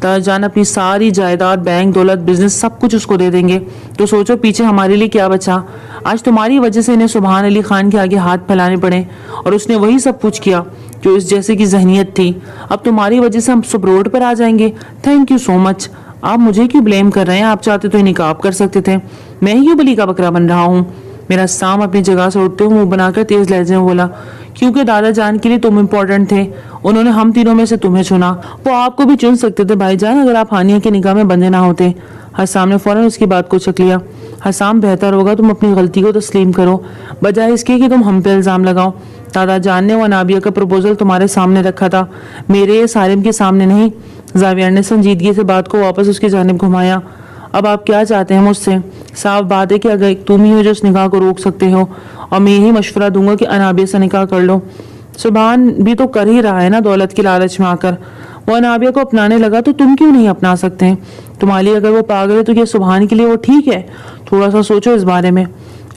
دادا جان اپنی ساری جائیداد، بینک، دولت، بزنس سب کچھ اس کو دے دیں گے۔ تو سوچو پیچھے ہمارے لیے کیا بچا؟ آج تمہاری وجہ سے انہیں سبحان علی خان کے آگے ہاتھ پھیلانے پڑے اور اس نے وہی سب کچھ کیا جو اس جیسے کی ذہنیت تھی۔ اب تمہاری وجہ سے ہم سب روڈ پر آ جائیں گے۔ تھینک یو سو مچ۔ آپ مجھے کیوں بلیم کر رہے ہیں؟ آپ چاہتے تو نکاح کر سکتے تھے، میں ہی بلی کا بکرا بن رہا ہوں؟ میرا سام اپنی جگہ سے اٹھتے ہوئے منہ بنا کر تیز لہجے میں بولا۔ کیونکہ دادا جان کے لیے تم امپورٹنٹ تھے، انہوں نے ہم تینوں میں سے تمہیں چنا۔ وہ آپ کو بھی چن سکتے تھے بھائی جان اگر آپ ہانیہ کے نکاح میں بندھے نہ ہوتے۔ حسام نے فوراً اس کی بات کو چک لیا۔ حسام بہتر ہوگا تم اپنی غلطی کو تسلیم کرو بجائے اس کے کہ تم ہم پہ الزام لگاؤ۔ دادا جان نے وہ انابیہ کا پروپوزل تمہارے سامنے رکھا تھا، میرے سالم کے سامنے نہیں۔ زاویار نے سنجیدگی سے بات کو واپس اس کی جانب گھمایا۔ اب آپ کیا چاہتے ہیں مجھ سے؟ صاف بات ہے کہ اگر تم ہی ہو جو اس نکاح کو روک سکتے ہو، اور میں یہی مشورہ دوں گا کہ انابیہ سے نکاح کر لو۔ سبحان بھی تو کر ہی رہا ہے نا دولت کی لالچ میں آ کر۔ وہ انابیہ کو اپنانے لگا تو تم کیوں نہیں اپنا سکتے؟ تمہارے لیے اگر وہ پاگل ہے تو یہ سبحان کے لیے وہ ٹھیک ہے؟ تھوڑا سا سوچو اس بارے میں۔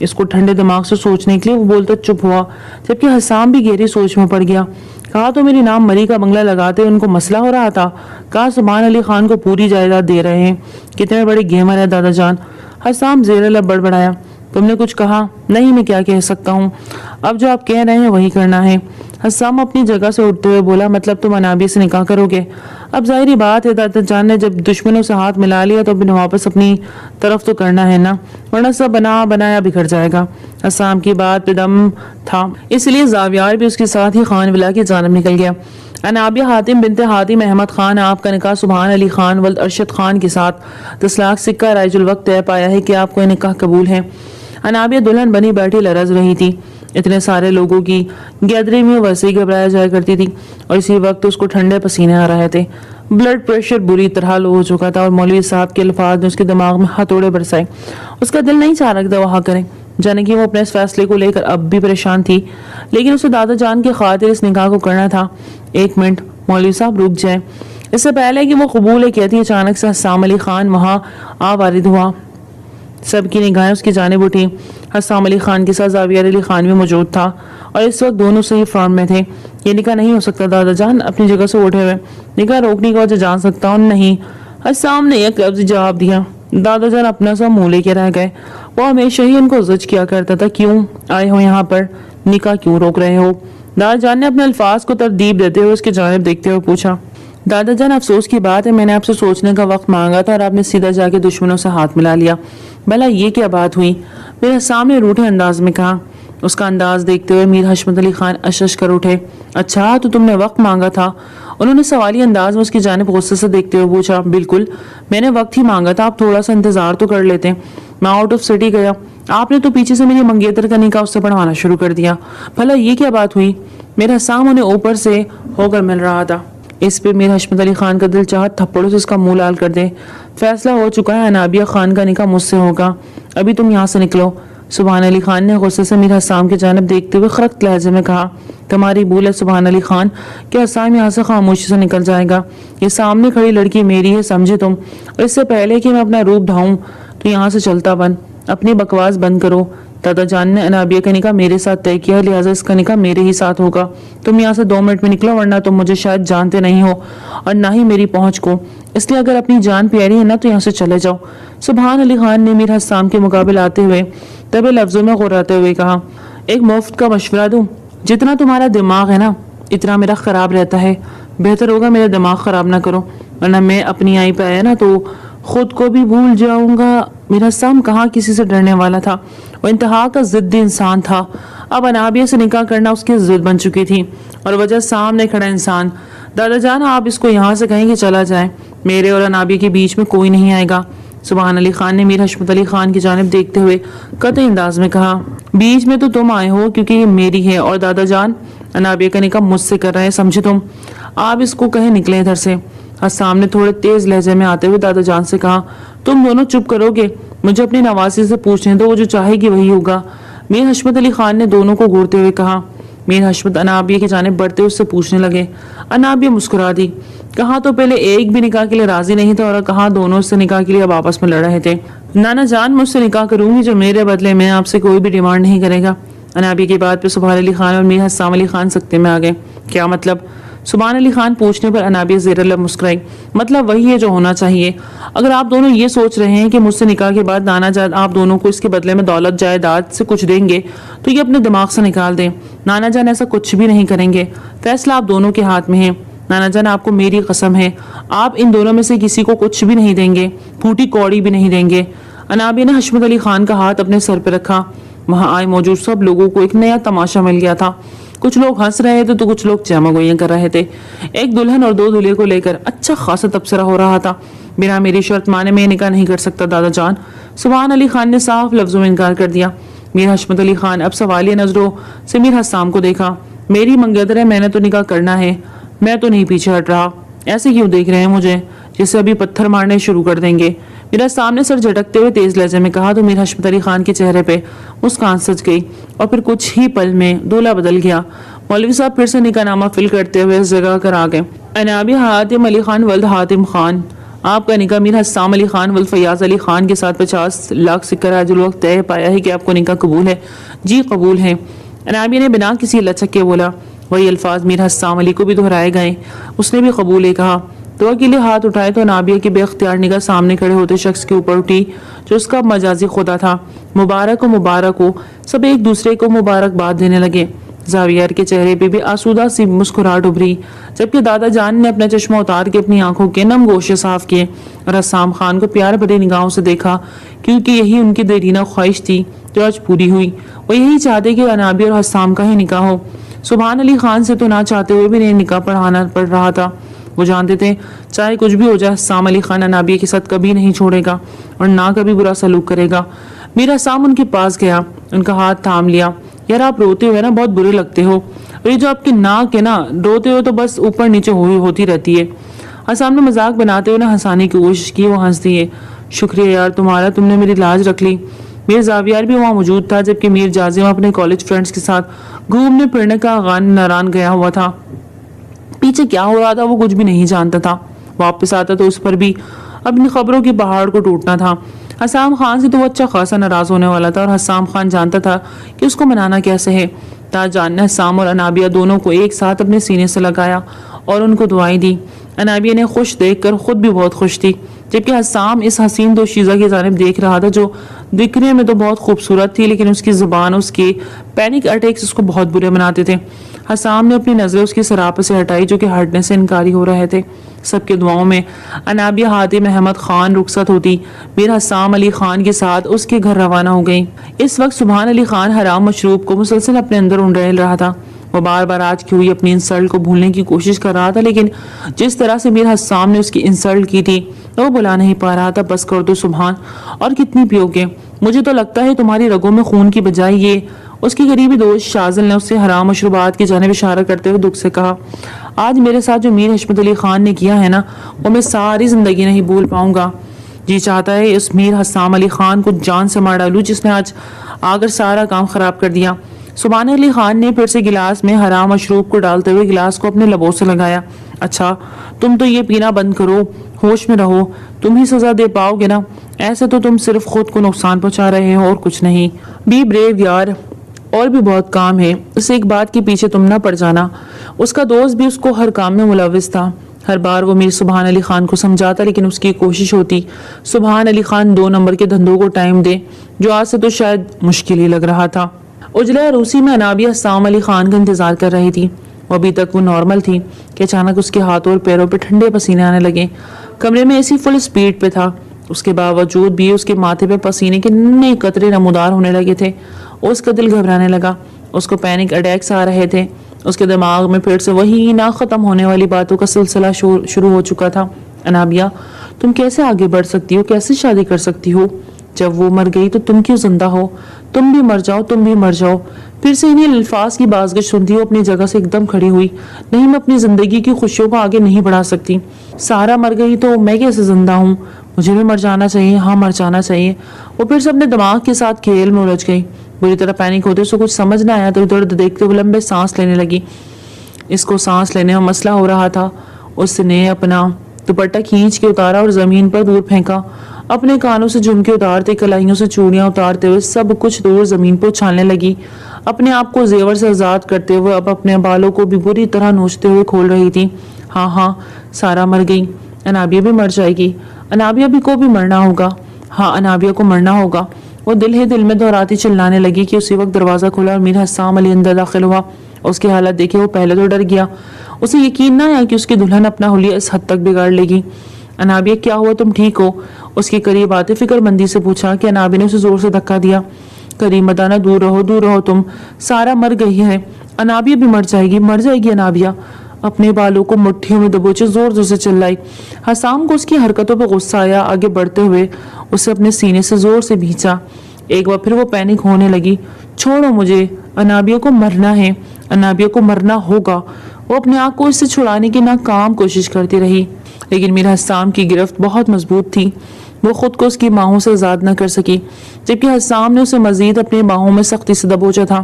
اس کو ٹھنڈے دماغ سے سوچنے کے لیے وہ بولتا چپ ہوا، جبکہ حسام بھی گہری سوچ میں پڑ گیا۔ کہا تو میری نام مری کا بنگلہ لگاتے ان کو مسئلہ ہو رہا تھا، کہا سبحان علی خان کو پوری جائیداد دے رہے ہیں۔ کتنے بڑے گیمر ہے دادا جان۔ حسام زیر لب بڑبڑایا۔ تم نے کچھ کہا؟ نہیں میں کیا کہہ سکتا ہوں، اب جو آپ کہہ رہے ہیں وہی کرنا ہے۔ حسام اپنی جگہ سے اٹھتے ہوئے بولا۔ مطلب تم انابیہ سے نکاح کرو گے؟ اب ظاہری بات ہے دادا جان نے جب دشمنوں سے ہاتھ ملا لیا تو انہیں واپس اپنی طرف تو کرنا ہے نا، ورنہ سب بنایا بکھر جائے گا۔ حسام کی بات پہ دم تھا، اس لیے زاویار بھی اس کے ساتھ ہی خان ولا کی جانب نکل گیا۔ انابیہ حاتم بنت حاتم احمد خان، آپ کا نکاح سبحان علی خان ولد ارشد خان کے ساتھ 10 لاکھ سکہ رائج الوقت طے پایا ہے کہ آپ کو نکاح قبول ہے۔ انابیہ دلہن بنی بیٹھی لرز رہی تھی۔ اتنے سارے لوگوں کی گیدرنگ میں ویسے ہی گھبرایا جایا کرتی تھی اور اسی وقت اس کو ٹھنڈے پسینے آ رہے تھے۔ بلڈ پریشر بری طرح لو ہو چکا تھا اور مولوی صاحب کے الفاظ نے اس کے دماغ میں ہتھوڑے برسائے۔ اس کا دل نہیں چاہ رکھتا وہاں کرے، جانے کہ وہ اپنے اس فیصلے کو لے کر اب بھی پریشان تھی، لیکن اسے دادا جان کی خاطر اس نکاح کو کرنا تھا۔ 1 منٹ مولوی صاحب رک جائیں۔ اس سے پہلے کہ وہ قبول کہتی اچانک سے حسام علی خان وہاں وارد ہوا۔ سب کی نگاہیں اس کی جانب اٹھی۔ حسام علی خان کے ساتھ زاویار علی خان بھی موجود تھا اور اس وقت دونوں صحیح فرم میں تھے۔ یہ نکاح نہیں ہو سکتا دادا جان، اپنی جگہ سے اٹھے ہوئے۔ نکاح روکنے کا وجہ جان سکتا ہوں؟ نہیں، حسام نے ایک لفظ جواب دیا۔ دادا جان اپنا سا منہ لے کے رہ گئے۔ وہ ہمیشہ ہی ان کو زج کیا کرتا تھا، کیوں آئے ہو یہاں پر، نکاح کیوں روک رہے ہو؟ دادا جان نے اپنے الفاظ کو ترتیب دیتے ہوئے اس کی جانب دیکھتے ہوئے پوچھا۔ دادا جان افسوس کی بات ہے میں نے آپ سے سوچنے کا وقت مانگا تھا اور آپ نے سیدھا جا کے دشمنوں سے ہاتھ ملا لیا۔ بھلا یہ کیا بات ہوئی؟ میرے سامنے روٹھے انداز میں کہا۔ اس کا انداز دیکھتے ہوئے میر حشمت علی خان اشش کر اٹھے۔ اچھا تو تم نے وقت مانگا تھا؟ انہوں نے سوالی انداز میں اس کی جانب غصے سے دیکھتے ہوئے پوچھا۔ بالکل، میں نے وقت ہی مانگا تھا، آپ تھوڑا سا انتظار تو کر لیتے۔ میں آؤٹ آف سٹی گیا، آپ نے تو پیچھے سے میری منگیتر کا نکاح اس سے پڑھوانا شروع کر دیا۔ بھلا یہ کیا بات ہوئی؟ میرا حسام انہیں اوپر سے ہو کر مل رہا تھا۔ اس پہ میر حشمت علی خان کا دل چاہت تھپڑوں سے اس کا منہ لال کر دے۔ فیصلہ ہو چکا ہے، انابیہ خان کا نکاح مجھ سے ہوگا، ابھی تم یہاں سے نکلو۔ سبحان علی خان نے غصے سے میر حسام کی جانب دیکھتے ہوئے خرخت لہجے میں کہا۔ تمہاری بھول ہے سبحان علی خان کہ حسام یہاں سے خاموشی سے نکل جائے گا۔ یہ سامنے کھڑی لڑکی میری ہے، سمجھے تم؟ اور اس سے پہلے کہ میں اپنا روپ ڈھاؤں تو یہاں سے چلتا بن، اپنی بکواس بند کرو۔ دادا جان نے انابیہ کا نکاح میرے ساتھ طے کیا ہے، لہٰذا اس کا نکاح میرے ہی ساتھ ہوگا۔ تم یہاں سے 2 منٹ میں نکلو، ورنہ تم مجھے شاید جانتے نہیں ہو اور نہ ہی میری پہنچ کو، اس لیے اگر اپنی جان پیاری ہے نا تو یہاں سے چلے جاؤ۔ سبحان علی خان نے میر حسام کے مقابل آتے ہوئے دبے لفظوں میں غراتے ہوئے کہا۔ ایک مفت کا مشورہ دوں؟ جتنا تمہارا دماغ ہے نا اتنا میرا خراب رہتا ہے، بہتر ہوگا میرا دماغ خراب نہ کرو، ورنہ میں اپنی آئی پہ آیا نا تو खुद को भी भूल जाऊंगा। मेरा साम कहाँ किसी से डरने वाला था, वो इंतहा का जिद्दी इंसान था। अब अनाबिया से निकाह करना उसकी जिद बन चुकी थी और वजह सामने खड़ा इंसान। दादा जान, आप इसको यहाँ से कहें कि चला जाए, मेरे और अनाबिया के बीच में कोई नहीं आएगा। सुबहान अली खान ने मीर हशमत अली खान की जानिब देखते हुए कतई अंदाज में कहा, बीच में तो तुम आए हो क्योंकि ये मेरी है, और दादा जान अनाबिया का निकाह मुझसे कर रहे हैं, समझे तुम। आप इसको कहे निकले इधर से। हसाम ने थोड़े तेज लहजे में आते हुए दादा जान से कहा, तुम दोनों चुप करोगे, मुझे अपनी नवासी से पूछने दो, वो जो चाहेगी वही होगा। मीर हशमत अली खान ने दोनों को घूरते हुए कहा। मीर हशमत अनाबिया की जानिब बढ़ते उससे पूछने लगे। अनाबिया मुस्कुरा दी। कहा तो पहले एक भी निकाह के लिए राजी नहीं था और कहा दोनों से निकाह के लिए अब आपस में लड़ रहे थे। नाना जान, मुझसे निकाह करूंगी जो मेरे बदले में आपसे कोई भी डिमांड नहीं करेगा। अनाबिया की बात पे सुबहान अली खान और मीर हसाम अली खान सख्ते में आ गए। क्या मतलब? सुबहान अली खान पूछने पर अनाबिया ज़ेर लब मुस्कुराई। मतलब वही है जो होना चाहिए। अगर आप दोनों ये सोच रहे हैं कि मुझसे निकाह के बाद नाना जान आप दोनों को इसके बदले में दौलत जायदाद से कुछ देंगे तो ये अपने दिमाग से निकाल दें। नाना जान ऐसा कुछ भी नहीं करेंगे, फैसला आप दोनों के हाथ में है। नाना जान, आपको मेरी कसम है, आप इन दोनों में से किसी को कुछ भी नहीं देंगे, फूटी कौड़ी भी नहीं देंगे। अनाबिया ने हशमत अली खान का हाथ अपने सर पर रखा। वहां आए मौजूद सब लोगों को एक नया तमाशा मिल गया था। कुछ लोग हंस रहे थे तो कुछ लोग चहमगोइयां कर रहे थे। एक दुल्हन और दो दूल्हे को लेकर अच्छा खासा तबसरा हो रहा था। बिना मेरी शर्त माने मैं निकाह नहीं कर सकता दादा जान। सुबहान अली खान ने साफ लफ्जों में इनकार कर दिया। मीर हशमत अली खान अब सवालिया नजरों से मीर हसाम को देखा। मेरी मंगेतर है, मैंने तो निकाह करना है, मैं तो नहीं पीछे हट रहा। ऐसे क्यों देख रहे हैं मुझे जैसे अभी पत्थर मारने शुरू कर देंगे? मेरा सामने सर झटकते हुए तेज लहजे में कहा तो मीर हशमत अली खान के चेहरे पे मुस्कान सज गई और फिर कुछ ही पल में दूल्हा बदल गया। मौलवी साहब फिर से निकाहनामा फिल करते हुए इस जगह कर आ गए। अनाबिया हातिम अली खान वल्द हातिम खान, आपका निकाह मीर हसाम अली खान वल्द फयाज अली खान के साथ 50 लाख सिक्कर आज वक्त तय पाया है कि आपको निकाह कबूल है? जी कबूल है। अनाबिया ने बिना किसी लचक के बोला। वही अल्फाज मीर हसाम अली को भी दोहराए गए। उसने भी कबूल है कहा। दुआ के लिए हाथ उठाए तो अनाबिया की बेख्तियार निगाह सामने खड़े होते शख्स के ऊपर उठी जो उसका मजाजी खुदा था। मुबारक हो। सब एक दूसरे को मुबारकबाद देने लगे। जावियर के चेहरे पे भी आसूदा सी मुस्कुराहट उभरी, जबकि दादा जान ने अपना चश्मा उतार के अपनी आंखों के नम गोशे साफ किए और हसाम खान को प्यार भरी निगाहों से देखा, क्योंकि यही उनकी देरीना ख्वाहिश थी जो आज पूरी हुई। वो यही चाहते कि अनाबिया और हसाम का ही निकाह हो। सुबहान अली खान से तो ना चाहते हुए भी इन्हें निकाह पढ़ाना पड़ रहा था। वो जानते थे चाहे कुछ भी हो जाए, हसाम अली खान अनाबिया के साथ कभी नहीं छोड़ेगा और ना कभी बुरा सलूक करेगा। मेरा हसाम उनके पास गया, उनका हाथ थाम लिया। यार आप रोते हुए ना बहुत बुरे लगते हो, और ये जो आपकी नाक है ना, रोते हुए तो बस ऊपर नीचे होती रहती है। हसाम ने मजाक बनाते हुए ना हंसाने की कोशिश की। वो हंस दिए। शुक्रिया यार तुम्हारा, तुमने मेरी लाज रख ली। मीर जावियार भी वहाँ मौजूद था, जबकि मीर जाजिम अपने कॉलेज फ्रेंड्स के साथ घूमने फिरने का नारान गया हुआ था। पीछे क्या हो रहा था वो कुछ भी नहीं जानता था। वापस आता तो उस पर भी अपनी खबरों की पहाड़ को टूटना था। हसाम खान से तो वो अच्छा खासा नाराज होने वाला था और हसाम खान जानता था कि उसको मनाना कैसे है। ताजान ने हसाम और अनाबिया दोनों को एक साथ अपने सीने से लगाया और उनको दुआएं दी। अनाबिया ने खुश देखकर खुद भी बहुत खुश थी, जबकि हसाम इस हसीन दोशीज़ा की जानिब देख रहा था जो दिखने में तो बहुत खूबसूरत थी, लेकिन उसकी ज़ुबान, उसके पैनिक अटैक्स उसको बहुत बुरे बनाते थे। हसाम ने अपनी नज़रें उसकी सरापे से हटाई जो कि हटने से इनकारी हो रहे थे। सबके दुआओं में अनाबिया हातिम अहमद खान रुखसत होती मीर हसाम अली खान के साथ उसके घर रवाना हो गई। इस वक्त सुबहान अली खान हराम मशरूब को मुसलसल अपने अंदर उंडेल रहा था। वो बार बार आज की हुई अपनी इंसल्ट को भूलने की कोशिश कर रहा था, लेकिन जिस तरह से मीर हसाम ने उसकी इंसल्ट की थी वो बुला नहीं पा रहा था। बस कर दो सुबहान, और कितनी पियोगे? मुझे तो लगता है तुम्हारी रगों में खून की बजाय ये। उसकी करीबी दोस्त शाजिल ने उससे हराम मशरूबात की जानिब इशारा करते हुए दुख से कहा, आज मेरे साथ जो मीर हशमत अली खान ने किया है ना, वो मैं सारी जिंदगी नहीं भूल पाऊंगा। जी चाहता है इस मीर हसाम अली खान को जान से मार डालूं जिसने आज आकर सारा काम खराब कर दिया। सुबहान अली खान ने फिर से गिलास में हराम मशरूब को डालते हुए गिलास को अपने लबों से लगाया। अच्छा तुम तो ये पीना बंद करो, होश में रहो, तुम ही सजा दे पाओगे ना। ऐसे तो तुम सिर्फ खुद को नुकसान पहुंचा रहे हो और कुछ नहीं। बी ब्रेव यार, और भी बहुत काम है। इस एक बात के पीछे तुम ना पड़ जाना। उसका दोस्त भी उसको हर काम में मुलविस था। हर बार वो मीर सुबहान अली खान को समझाता, लेकिन उसकी कोशिश होती सुबहान अली खान 2 नंबर के धंधों को टाइम दे, जो आज से तो शायद मुश्किल ही लग रहा था। उजला रूसी में अनाबिया हसाम अली खान का इंतजार कर रही थी। वो अभी तक वो नॉर्मल थी कि अचानक उसके हाथों और पैरों पे ठंडे पसीने आने लगे। कमरे में एसी फुल स्पीड पे था। اس کے باوجود بھی اس کے ماتھے پہ پسینے کے نئے قطرے نمودار ہونے لگے تھے. اس کا دل گھبرانے لگا. اس کو پینک اٹیکس آ رہے تھے. اس کے دماغ میں پھر سے وہی نہ ختم ہونے والی باتوں کا سلسلہ شروع ہو چکا تھا. انابیہ، تم کیسے آگے بڑھ سکتی ہو؟ کیسے شادی کر سکتی ہو؟ جب وہ مر گئی تو تم کیوں زندہ ہو؟ تم بھی مر جاؤ، تم بھی مر جاؤ. پھر سے انہیں الفاظ کی بازگشت سنتی وہ اپنی جگہ سے ایک دم کھڑی ہوئی. نہیں، میں اپنی زندگی کی خوشیوں کو آگے نہیں بڑھا سکتی. سارا مر گئی تو میں کیسے زندہ ہوں؟ مجھے بھی مر جانا چاہیے. ہاں، مر جانا چاہیے. وہ پھر سے اپنے دماغ کے ساتھ کھیل میں الجھ گئی. بری طرح پینک ہوتے اسے کچھ سمجھ نہ آیا تو ادھر ادھر دیکھتے ہوئے لمبے سانس لینے لگی. اس کو سانس لینے میں مسئلہ ہو رہا تھا. اس نے اپنا دوپٹہ کھینچ کے اتارا اور زمین پر دور پھینکا. اپنے کانوں سے جھمکے اتارتے، کلائیوں سے چوڑیاں اتارتے ہوئے سب کچھ دور زمین پر اچھالنے لگی. اپنے آپ کو زیور سے آزاد کرتے ہوئے اب اپنے بالوں کو بھی بری طرح نوچتے ہوئے کھول رہی تھی. ہاں، سارا مر گئی. انابیہ بھی مر جائے گی. انابیہ بھی کو بھی مرنا ہوگا. ہاں، انابیہ کو مرنا ہوگا. وہ دل ہی دل میں دہراتی چلانے لگی کہ اسی وقت دروازہ کھلا اور میر حسام علی اندر داخل ہوا. اس کی حالت دیکھے وہ پہلے تو ڈر گیا. اسے یقین نہ آیا کہ اس کی دلہن اپنا حلیہ اس حد تک بگاڑ لے گی. انابیہ، کیا ہوا؟ تم ٹھیک ہو؟ اس کے قریب آتے فکر مندی سے پوچھا کہ انابیہ نے اسے زور سے دھکا دیا. کریم مدانہ، دور رہو تم. سارا مر گئی ہے. انابیہ بھی مر جائے گی انابیہ. اپنے بالوں کو مٹھیوں میں دبوچے زور زور سے چلائی. حسام کو اس کی حرکتوں پہ غصہ آیا. آگے بڑھتے ہوئے اسے اپنے سینے سے زور سے بھینچا. ایک بار پھر وہ پینک ہونے لگی. چھوڑو مجھے، انابیہ کو مرنا ہے، انابیہ کو مرنا ہوگا. وہ اپنے آپ کو اس سے چھڑانے کی ناکام کوشش کرتی رہی، لیکن میر حسام کی گرفت بہت مضبوط تھی. وہ خود کو اس کی باہوں سے آزاد نہ کر سکی، جبکہ حسام نے اسے مزید اپنی باہوں میں سختی سے دبوچا تھا.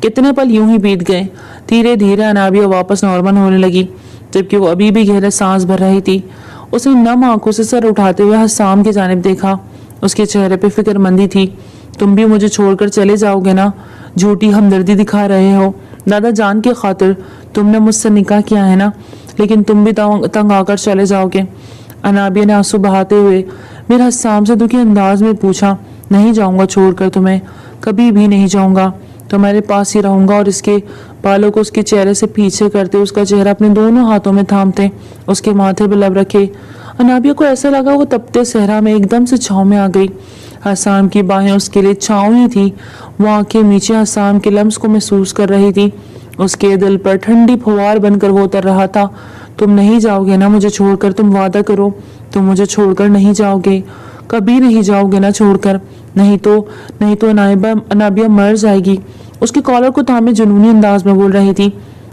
کتنے پل یوں ہی بیت گئے. دھیرے دھیرے انابیہ واپس نارمل ہونے لگی، جبکہ وہ ابھی بھی گہرے سانس بھر رہی تھی. اسے نم آنکھوں سے سر اٹھاتے ہوئے حسام کی جانب دیکھا. اس کے چہرے پہ فکر مندی تھی. تم بھی مجھے چھوڑ کر چلے جاؤ گے نا؟ جھوٹی ہمدردی دکھا رہے ہو. دادا جان کی خاطر تم نے مجھ سے نکاح کیا ہے نا، لیکن تم بھی تنگ آ کر چلے جاؤ گے. انابیہ نے آنسو بہاتے ہوئے میر حسام سے دکھی انداز میں پوچھا. نہیں جاؤں گا چھوڑ کر تمہیں، کبھی بھی نہیں جاؤں گا. تمہارے پاس ہی رہوں گا. اور اس کے بالوں کو اس کے چہرے سے پیچھے کرتے اس کا چہرہ اپنے دونوں ہاتھوں میں تھامتے اس کے ماتھے پہ لب رکھے. انابیہ کو ایسا لگا وہ تپتے صحرا میں ایک دم سے چھاؤں میں آ گئی. حسام کی باہیں اس کے لیے چھاؤں ہی تھی. وہ آنکھیں نیچے حسام کے لمس کو محسوس کر رہی تھی. اس کے دل پر ٹھنڈی پھوار بن کر وہ اتر رہا تھا. تم نہیں جاؤ گے نا مجھے چھوڑ کر؟ تم وعدہ کرو تم مجھے چھوڑ کر نہیں جاؤ گے، کبھی نہیں جاؤ گے نا چھوڑ کر؟ نہیں تو انابیہ مر جائے گی. اس کے کالر کو تھامے جنونی انداز میں بول رہی تھی.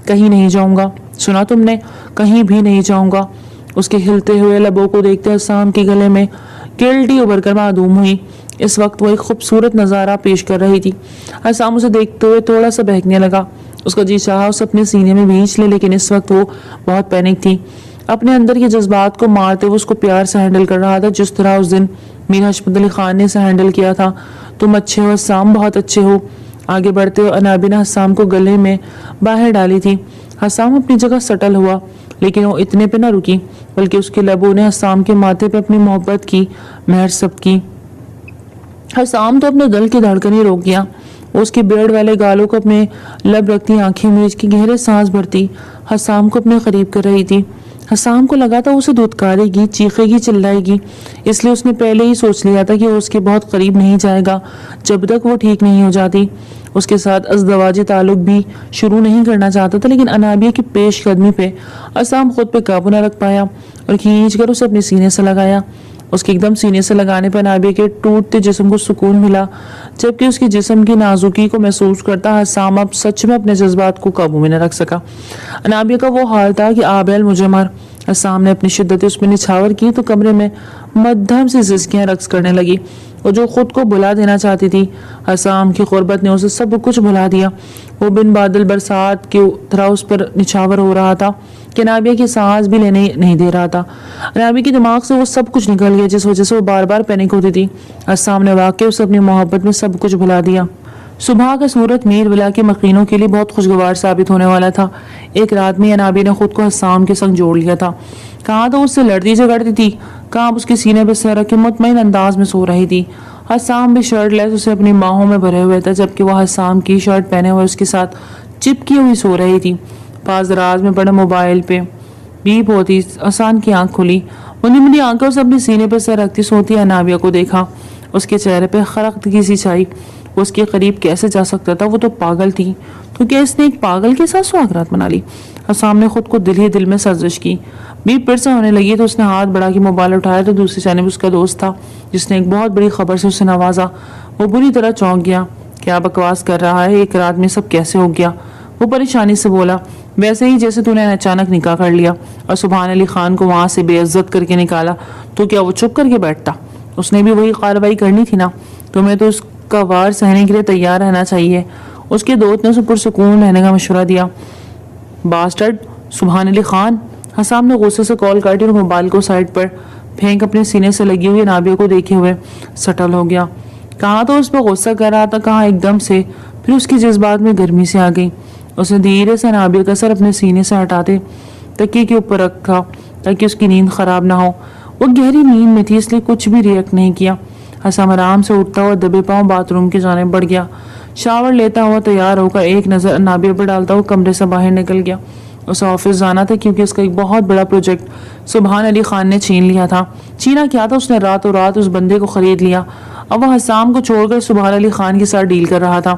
کہیں نہیں جاؤں گا، سنا تم نے؟ کہیں بھی نہیں جاؤں گا. اس کے ہلتے ہوئے لبوں کو دیکھتے حسام کے گلے میں گلٹی ابھر کر معدوم ہوئی. اس وقت وہ ایک خوبصورت نظارہ پیش کر رہی تھی. حسام اسے دیکھتے ہوئے تھوڑا سا بہکنے لگا. اس کا جی چاہا اسے اپنے سینے میں بھینچ لے، لیکن اس وقت وہ بہت پینک تھی. اپنے اندر کے جذبات کو مارتے ہوئے اس کو پیار سے ہینڈل کر رہا تھا، جس طرح اس دن میر حشمت علی خان نے اسے ہینڈل کیا تھا. تم اچھے ہو حسام، بہت اچھے ہو. آگے بڑھتے ہوئے انابیہ نے حسام کو گلے میں باہر ڈالی تھی. حسام اپنی جگہ سٹل ہوا، لیکن وہ اتنے پہ نہ رکی، بلکہ اس کے لبوں نے حسام کے ماتھے پہ اپنی محبت کی مہر سب کی. حسام تو اپنے دل کی دھڑکنیں روک گیا. اس کی بیڑ والے گالوں کو اپنے لب رکھتی، آنکھیں میچ کی گہرے سانس بھرتی حسام کو اپنے قریب کر رہی تھی. حسام کو لگا تھا اسے دھتکارے گی، چیخے گی، چلائے گی. اس لیے اس نے پہلے ہی سوچ لیا تھا کہ وہ اس کے بہت قریب نہیں جائے گا جب تک وہ ٹھیک نہیں ہو جاتی. اس کے ساتھ ازدواجی تعلق بھی شروع نہیں کرنا چاہتا تھا، لیکن انابیہ کی پیش قدمی پہ حسام خود پہ قابو نہ رکھ پایا اور کھینچ کر اسے اپنے سینے سے لگایا. اس کے ایک دم سینے سے لگانے پر انابیہ کے ٹوٹتے جسم کو سکون ملا، جبکہ اس کے جسم کی نازکی کو محسوس کرتا حسام اب سچ میں اپنے جذبات کو قابو میں نہ رکھ سکا. انابیہ کا وہ حال تھا کہ آبیل مجھے مار. حسام نے اپنی شدت اس میں نچھاور کی تو کمرے میں مدھم سی زچکیاں رقص کرنے لگی. وہ جو خود کو بھلا دینا چاہتی تھی، حسام کی قربت نے اسے سب کچھ بھلا دیا. وہ بن بادل برسات کی طرح اس پر نچھاور ہو رہا تھا کہ انابیہ کی سانس بھی لینے نہیں دے رہا تھا. انابیہ کے دماغ سے وہ سب کچھ نکل گیا جس وجہ سے وہ بار بار پینک ہوتی تھی. حسام نے واقعی اسے اپنی محبت میں سب کچھ بھلا دیا. صبح کا صورت میر ولا کے مقینوں کے لیے بہت خوشگوار ثابت ہونے والا تھا. ایک رات میں انابیہ نے خود کو حسام کے سنگ جوڑ لیا تھا. کہاں تو اس سے لڑتی جھگڑتی تھی، کہاں اس کے سینے پہ سر رکھ کے مطمئن انداز میں سو رہی تھی. حسام بھی شرٹ لیس اسے اپنی باہوں میں بھرے ہوئے تھا، جبکہ وہ حسام کی شرٹ پہنے ہوئے اس کے ساتھ چپکی ہوئی سو رہی تھی. پاس دراز میں پڑے موبائل پہ بیپ ہوتی. حسام کی آنکھ کھلی. मुंदी मुंदी आंखों से अपने सीने पर सर रखती सोती अनाबिया को देखा। उसके चेहरे पे खरख्तगी सी छाई। वो उसके करीब कैसे जा सकता था? वो तो पागल थी। तो क्या इसने एक पागल के साथ सुहागरात मना ली? हसाम ने खुद को दिल ही दिल में सर्जिश की। बीप फिर से होने लगी तो उसने हाथ बढ़ा के मोबाइल उठाया तो दूसरी जानिब उसका दोस्त था जिसने एक बहुत बड़ी खबर से उसे नवाजा। वो बुरी तरह चौंक गया। क्या बकवास कर रहा है? एक रात में सब कैसे हो गया? वो परेशानी से बोला, वैसे ही जैसे तूने अचानक निकाह कर लिया और सुभान अली खान को वहां से बेइज्जत करके निकाला तो क्या वो चुप करके बैठता? उसने भी वही कार्रवाई करनी थी ना। तुम्हें तो उसका वार सहने के लिए तैयार रहना चाहिए। उसके दोस्त ने उसे पुरसुकून रहने का मशवरा दिया। बास्टर्ड सुभान अली खान। हसाम ने गुस्से से कॉल काटी और मोबाइल को साइड पर फेंक अपने सीने से लगी हुई नाबिया को देखे हुए सटल हो गया। कहाँ तो उस पर गुस्सा कर रहा था, कहाँ एकदम से फिर उसकी जज्बात में गर्मी से आ गई। उसने धीरे से नाबिया का सर अपने सीने से हटाते तकिए के ऊपर रखा ताकि उसकी नींद खराब ना हो। वो गहरी नींद में थी इसलिए कुछ भी रिएक्ट नहीं किया। हसाम आराम से उठता हुआ दबे पांव बाथरूम की जानिब बढ़ गया। शावर लेता हुआ तैयार होकर एक नजर नाबिया पर डालता हुआ कमरे से बाहर निकल गया। उसे ऑफिस जाना था क्योंकि उसका एक बहुत बड़ा प्रोजेक्ट सुभान अली खान ने छीन लिया था। छीना क्या था, उसने रातों रात उस बंदे को खरीद लिया। अब वह हसाम को छोड़कर सुभान अली खान के साथ डील कर रहा था।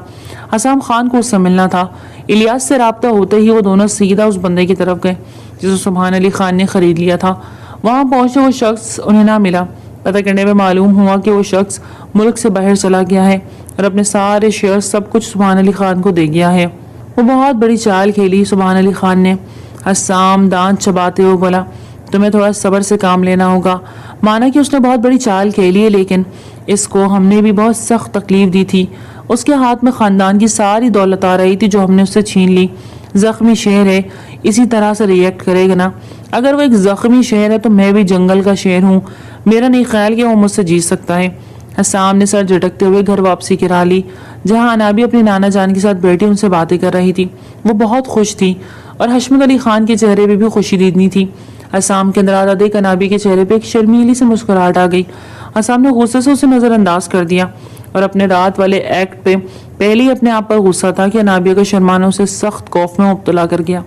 हसाम खान को उससे मिलना था। इलियास से राब्ता होते ही वो दोनों सीधा उस बंदे की तरफ गए जिसे सुभान अली खान ने खरीद लिया था। वहां पहुंचे वो शख्स उन्हें ना मिला। पता करने में मालूम हुआ कि वो शख्स मुल्क से बाहर चला गया है और अपने सारे शेयर सब कुछ सुभान अली खान को दे गया है। वो बहुत बड़ी चाल खेली सुभान अली खान ने। हसाम दांत चबाते हुए बोला, तुम्हें थोड़ा सब्र से काम लेना होगा। माना कि उसने बहुत बड़ी चाल खेली है लेकिन इसको हमने भी बहुत सख्त तकलीफ दी थी। उसके हाथ में खानदान की सारी दौलत आ रही थी जो हमने उससे छीन ली। जख्मी शेर है, इसी तरह से रिएक्ट करेगा ना। अगर वो एक जख्मी शेर है तो मैं भी जंगल का शेर हूँ। मेरा नहीं ख्याल कि वो मुझसे जीत सकता है। हसाम ने सर झटकते हुए घर वापसी की राह ली जहाँ अनाबी अपनी नाना जान के साथ बैठी उनसे बातें कर रही थी। वो बहुत खुश थी और हशमत अली खान के चेहरे पे भी खुशी दीदनी थी। हसाम के अंदर आता देख अनाबी के चेहरे पे एक शर्मीली से मुस्कुराहट आ गई। हसाम ने गुस्से से उसे नजरअंदाज कर दिया और अपने रात वाले एक्ट पे पहले ही अपने आप पर गुस्सा था कि अनाबिया का शर्माना उसे सख्त खौफ में मुब्तला कर गया।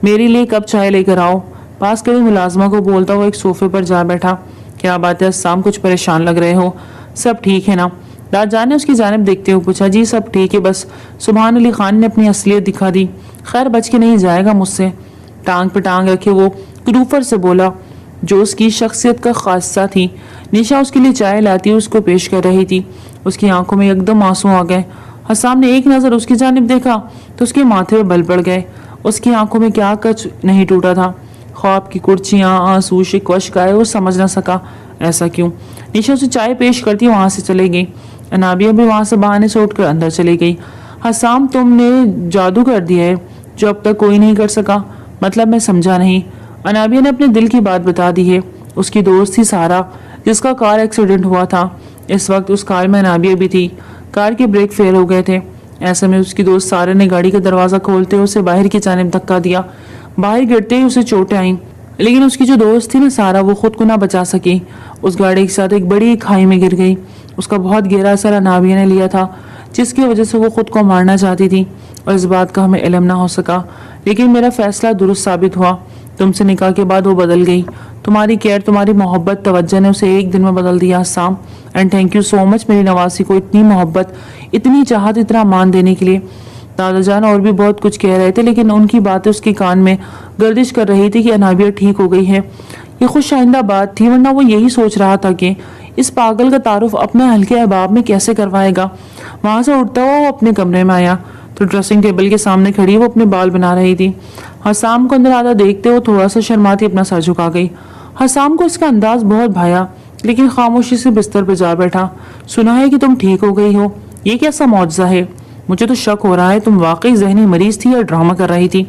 मेरे लिए कप चाय लेकर आओ, पास खड़ी मुलाजमा को बोलता हुआ एक सोफे पर जा बैठा। क्या बात है हसाम, कुछ परेशान लग रहे हो? सब ठीक है ना? राजान ने उसकी जानिब देखते हुए पूछा। जी सब ठीक है, बस सुभान अली खान ने अपनी असलियत दिखा दी। खैर बच के नहीं जाएगा मुझसे। टांग पे टांग रखे वो क्रूफर से बोला जो उसकी शख्सियत का खासा थी। निशा उसके लिए चाय लाती उसको पेश कर रही थी। उसकी आंखों में एकदम आंसू आ गए। हसाम ने एक नजर उसकी जानिब देखा तो उसके माथे पे बल पड़ गए। उसकी आंखों में क्या कच नहीं टूटा था। ख्वाब की कुर्चियां, आंसू, शिकवा शिकायत वो समझ ना सका ऐसा क्यों। निशा उसे चाय पेश करती वहां से चले गई। अनाबिया भी वहां से बहाने से उठकर अंदर चली गई। हसाम, तुमने जादू कर दिया है जो अब तक कोई नहीं कर सका। मतलब मैं समझा नहीं। अनाबिया ने अपने दिल की बात बता दी है। उसकी दोस्त थी सारा जिसका कार एक्सीडेंट हुआ था। इस वक्त उस कार में अनाबिया भी थी। कार के ब्रेक फेल हो गए थे। ऐसे में उसकी दोस्त सारा ने गाड़ी का दरवाजा खोलते उसे बाहर की जानिब धक्का दिया। बाहर गिरते ही उसे चोटें आईं लेकिन उसकी जो दोस्त थी ना सारा, वो खुद को ना बचा सकी। उस गाड़ी के साथ एक बड़ी खाई में गिर गई। उसका बहुत गहरा असर अनाबिया ने लिया था जिसकी वजह से वो खुद को मारना चाहती थी और इस बात का हमें इल्म ना हो सका। लेकिन मेरा फैसला दुरुस्त साबित हुआ। तुमसे निकाह के बाद वो बदल गई। तुम्हारी केयर, तुम्हारी मोहब्बत, तवज्जो ने उसे एक दिन में बदल दिया Hasam. And thank you so much मेरी नवासी को इतनी मोहब्बत, इतनी चाहत, इतना मान देने के लिए। दादा जान और भी बहुत कुछ कह रहे थे लेकिन उनकी बातें उसके कान में गर्दिश कर रही थी कि अनाबिया ठीक हो गई है। ये खुश आइंदा बात थी, वरना वो यही सोच रहा था कि इस पागल का तारुफ अपने हल्के अहबाब में कैसे करवाएगा। वहां से उठता हुआ वो अपने कमरे में आया तो ड्रेसिंग टेबल के सामने खड़ी वो अपने बाल बना रही थी। हसाम को अंदर आता देखते वो थोड़ा सा शर्माती अपना सर झुका गई। हसाम को इसका अंदाज बहुत भाया लेकिन खामोशी से बिस्तर पर जा बैठा। सुना है कि तुम ठीक हो गई हो, ये कैसा मौजज़ा है? मुझे तो शक हो रहा है तुम वाकई जहनी मरीज थी या ड्रामा कर रही थी।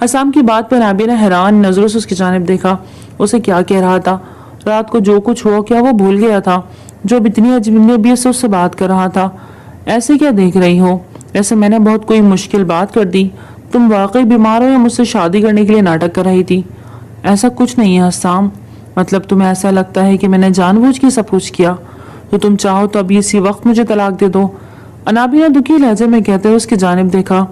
हसाम की बात पर नाबिया ने हैरान नजरों से उसकी जानिब देखा। उसे क्या कह रहा था? रात को जो कुछ हुआ क्या वो भूल गया था? जो अब इतनी अजनबियत से उससे बात कर रहा था। ऐसे क्या देख रही हो? ऐसे मैंने बहुत कोई मुश्किल बात कर दी? तुम वाकई बीमार हो या मुझसे शादी करने के लिए नाटक कर रही थी? ऐसा कुछ नहीं है हसाम। मतलब तुम्हें ऐसा लगता है कि मैंने जानबूझ के सब कुछ किया? तो तुम चाहो तो अभी इसी वक्त मुझे तलाक दे दो। अनाबिया ने दुखी लहजे में कहते हुए उसकी जानिब देखा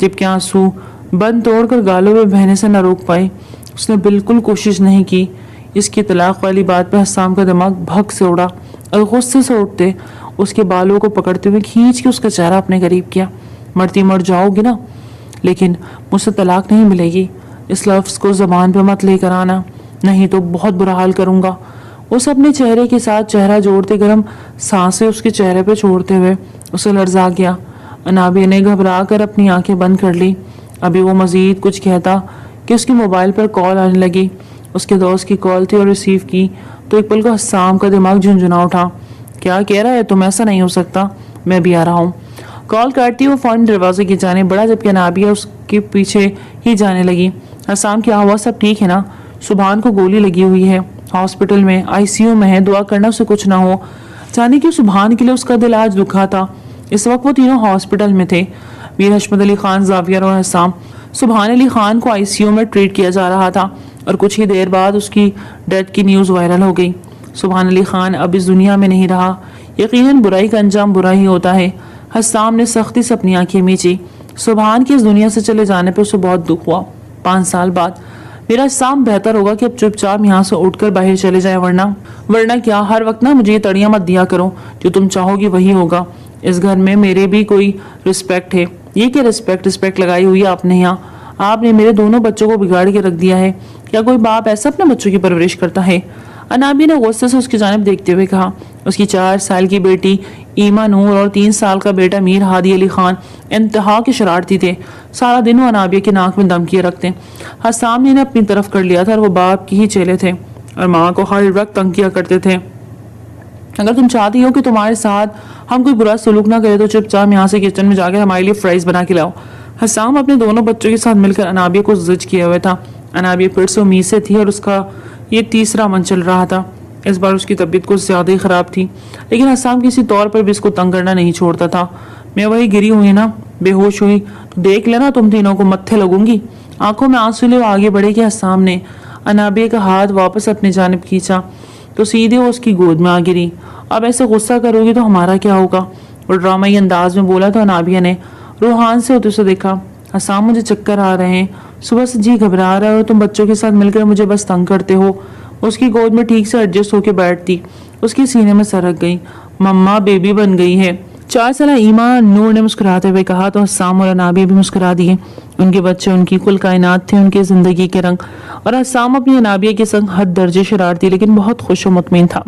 जबकि आंसू बंद तोड़कर गालों में बहने से न रोक पाए। उसने बिल्कुल कोशिश नहीं की। اس کی طلاق والی بات پہ حسام کا دماغ بھگ سے اڑا اور غصے سے اٹھتے اس کے بالوں کو پکڑتے ہوئے کھینچ کے اس کا چہرہ اپنے قریب کیا. مرتی مر جاؤ گی نا, لیکن مجھ سے طلاق نہیں ملے گی. اس لفظ کو زبان پہ مت لے کر آنا, نہیں تو بہت برا حال کروں گا. اس اپنے چہرے کے ساتھ چہرہ جوڑتے گرم سانسیں اس کے چہرے پہ چھوڑتے ہوئے اسے لرزا گیا. انابیہ نے گھبرا کر اپنی آنکھیں بند کر لی. ابھی وہ مزید کچھ کہتا کہ اس کے موبائل پر کال آنے لگی. اس کے دوست کی کال تھی اور ریسیو کی تو ایک پل کو حسام کا دماغ جھنجھنا اٹھا. کیا کہہ رہا ہے تم؟ ایسا نہیں ہو سکتا, میں بھی آ رہا ہوں. کال کاٹتی وہ فوراً دروازے کی جانے بڑھا جبکہ انابیہ اس کے پیچھے ہی جانے لگی. حسام کیا ہوا؟ سب ٹھیک ہے نا؟ سبحان کو گولی لگی ہوئی ہے, ہاسپٹل میں, ICU میں ہے, دعا کرنا اسے کچھ نہ ہو. جانے کہ سبحان کے لیے اس کا دل آج دکھا تھا. اس وقت وہ تینوں ہاسپٹل میں تھے, میر حشمت علی خان, زاویہ اور حسام. سبحان علی خان کو ICU میں ٹریٹ کیا جا رہا تھا اور کچھ ہی دیر بعد اس کی ڈیتھ کی نیوز وائرل ہو گئی. سبحان علی خان اب اس دنیا میں نہیں رہا. یقیناً برائی کا انجام برا ہی ہوتا ہے. حسام نے سختی سے اپنی آنکھیں میچی. سبحان کی اس دنیا سے چلے جانے پہ اسے بہت دکھ ہوا. 5 سال بعد. میرا حسام بہتر ہوگا کہ اب چپ چاپ یہاں سے اٹھ کر باہر چلے جائے, ورنہ کیا ہر وقت نا مجھے یہ تڑیاں مت دیا کرو. جو تم چاہو گی وہی ہوگا. اس گھر میں میرے بھی کوئی رسپیکٹ ہے. یہ کہ رسپیکٹ لگائی ہوئی ہے آپ نے یہاں. آپ نے میرے دونوں بچوں کو بگاڑ کے رکھ دیا ہے. کیا کوئی باپ ایسا اپنے بچوں کی پرورش کرتا ہے؟ انابیہ نے غصے سے اس کی جانب دیکھتے ہوئے کہا. اس کی 4 سال کی بیٹی ایما نور اور 3 سال کا بیٹا میر ہادی علی خان انتہا کے شرارتی تھے. سارا دن وہ انابیہ کے ناک میں دم کیے رکھتے. حسام نے انہیں اپنی طرف کر لیا تھا اور وہ باپ کی ہی چیلے تھے اور ماں کو ہر وقت تنگ کیا کرتے تھے. اگر تم چاہتی ہو کہ تمہارے ساتھ ہم کوئی برا سلوک نہ کرے تو چپ چاپ یہاں سے کچن میں جا کر ہمارے لیے فرائز بنا کے لاؤ. حسام اپنے دونوں بچوں کے ساتھ مل کر انابیہ کو زج کیے ہوئے تھا. انابیہ پھر سے امید سے تھی اور اس کا یہ تیسرا من چل رہا تھا. اس بار اس کی طبیعت کچھ زیادہ ہی خراب تھی, لیکن حسام کسی طور پر بھی اس کو تنگ کرنا نہیں چھوڑتا تھا. میں وہی گری ہوئی نا, بے ہوش ہوئی تو دیکھ لینا تم تینوں کو متھے لگوں گی. آنکھوں میں آنسو لے آگے بڑھے کہ حسام نے انابیہ کا ہاتھ واپس اپنی جانب کھینچا تو سیدھے وہ اس کی گود میں آ گری. اب ایسے غصہ کرو گی تو ہمارا کیا ہوگا؟ اور ڈرامائی انداز میں بولا تو انابیہ نے روحان سے ہوتے سے دیکھا. حسام مجھے چکر آ رہے ہیں, صبح سے جی گھبرا رہا ہے اور تم بچوں کے ساتھ مل کر مجھے بس تنگ کرتے ہو. اس کی گود میں ٹھیک سے ایڈجسٹ ہو کے بیٹھتی اس کے سینے میں سرک گئی. مما بیبی بن گئی ہے. 4 سالہ ایما نور نے مسکراتے ہوئے کہا تو حسام اور انابیہ بھی مسکرا دیے. ان کے بچے ان کی کل کائنات تھے, ان کی زندگی کے رنگ, اور حسام اپنی انابیہ کے سنگ حد درجے شرارتی لیکن بہت خوش و مطمئن تھا.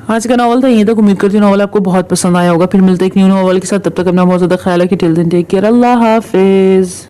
آج کا ناول تھا یہیں تک. امید کرتی ہوں ناول آپ کو بہت پسند آیا ہوگا. پھر ملتے ایک نیو ناول کے ساتھ, تب تک اپنا بہت زیادہ خیال رکھیے. ٹل دین ٹیک کیئر. اللہ حافظ.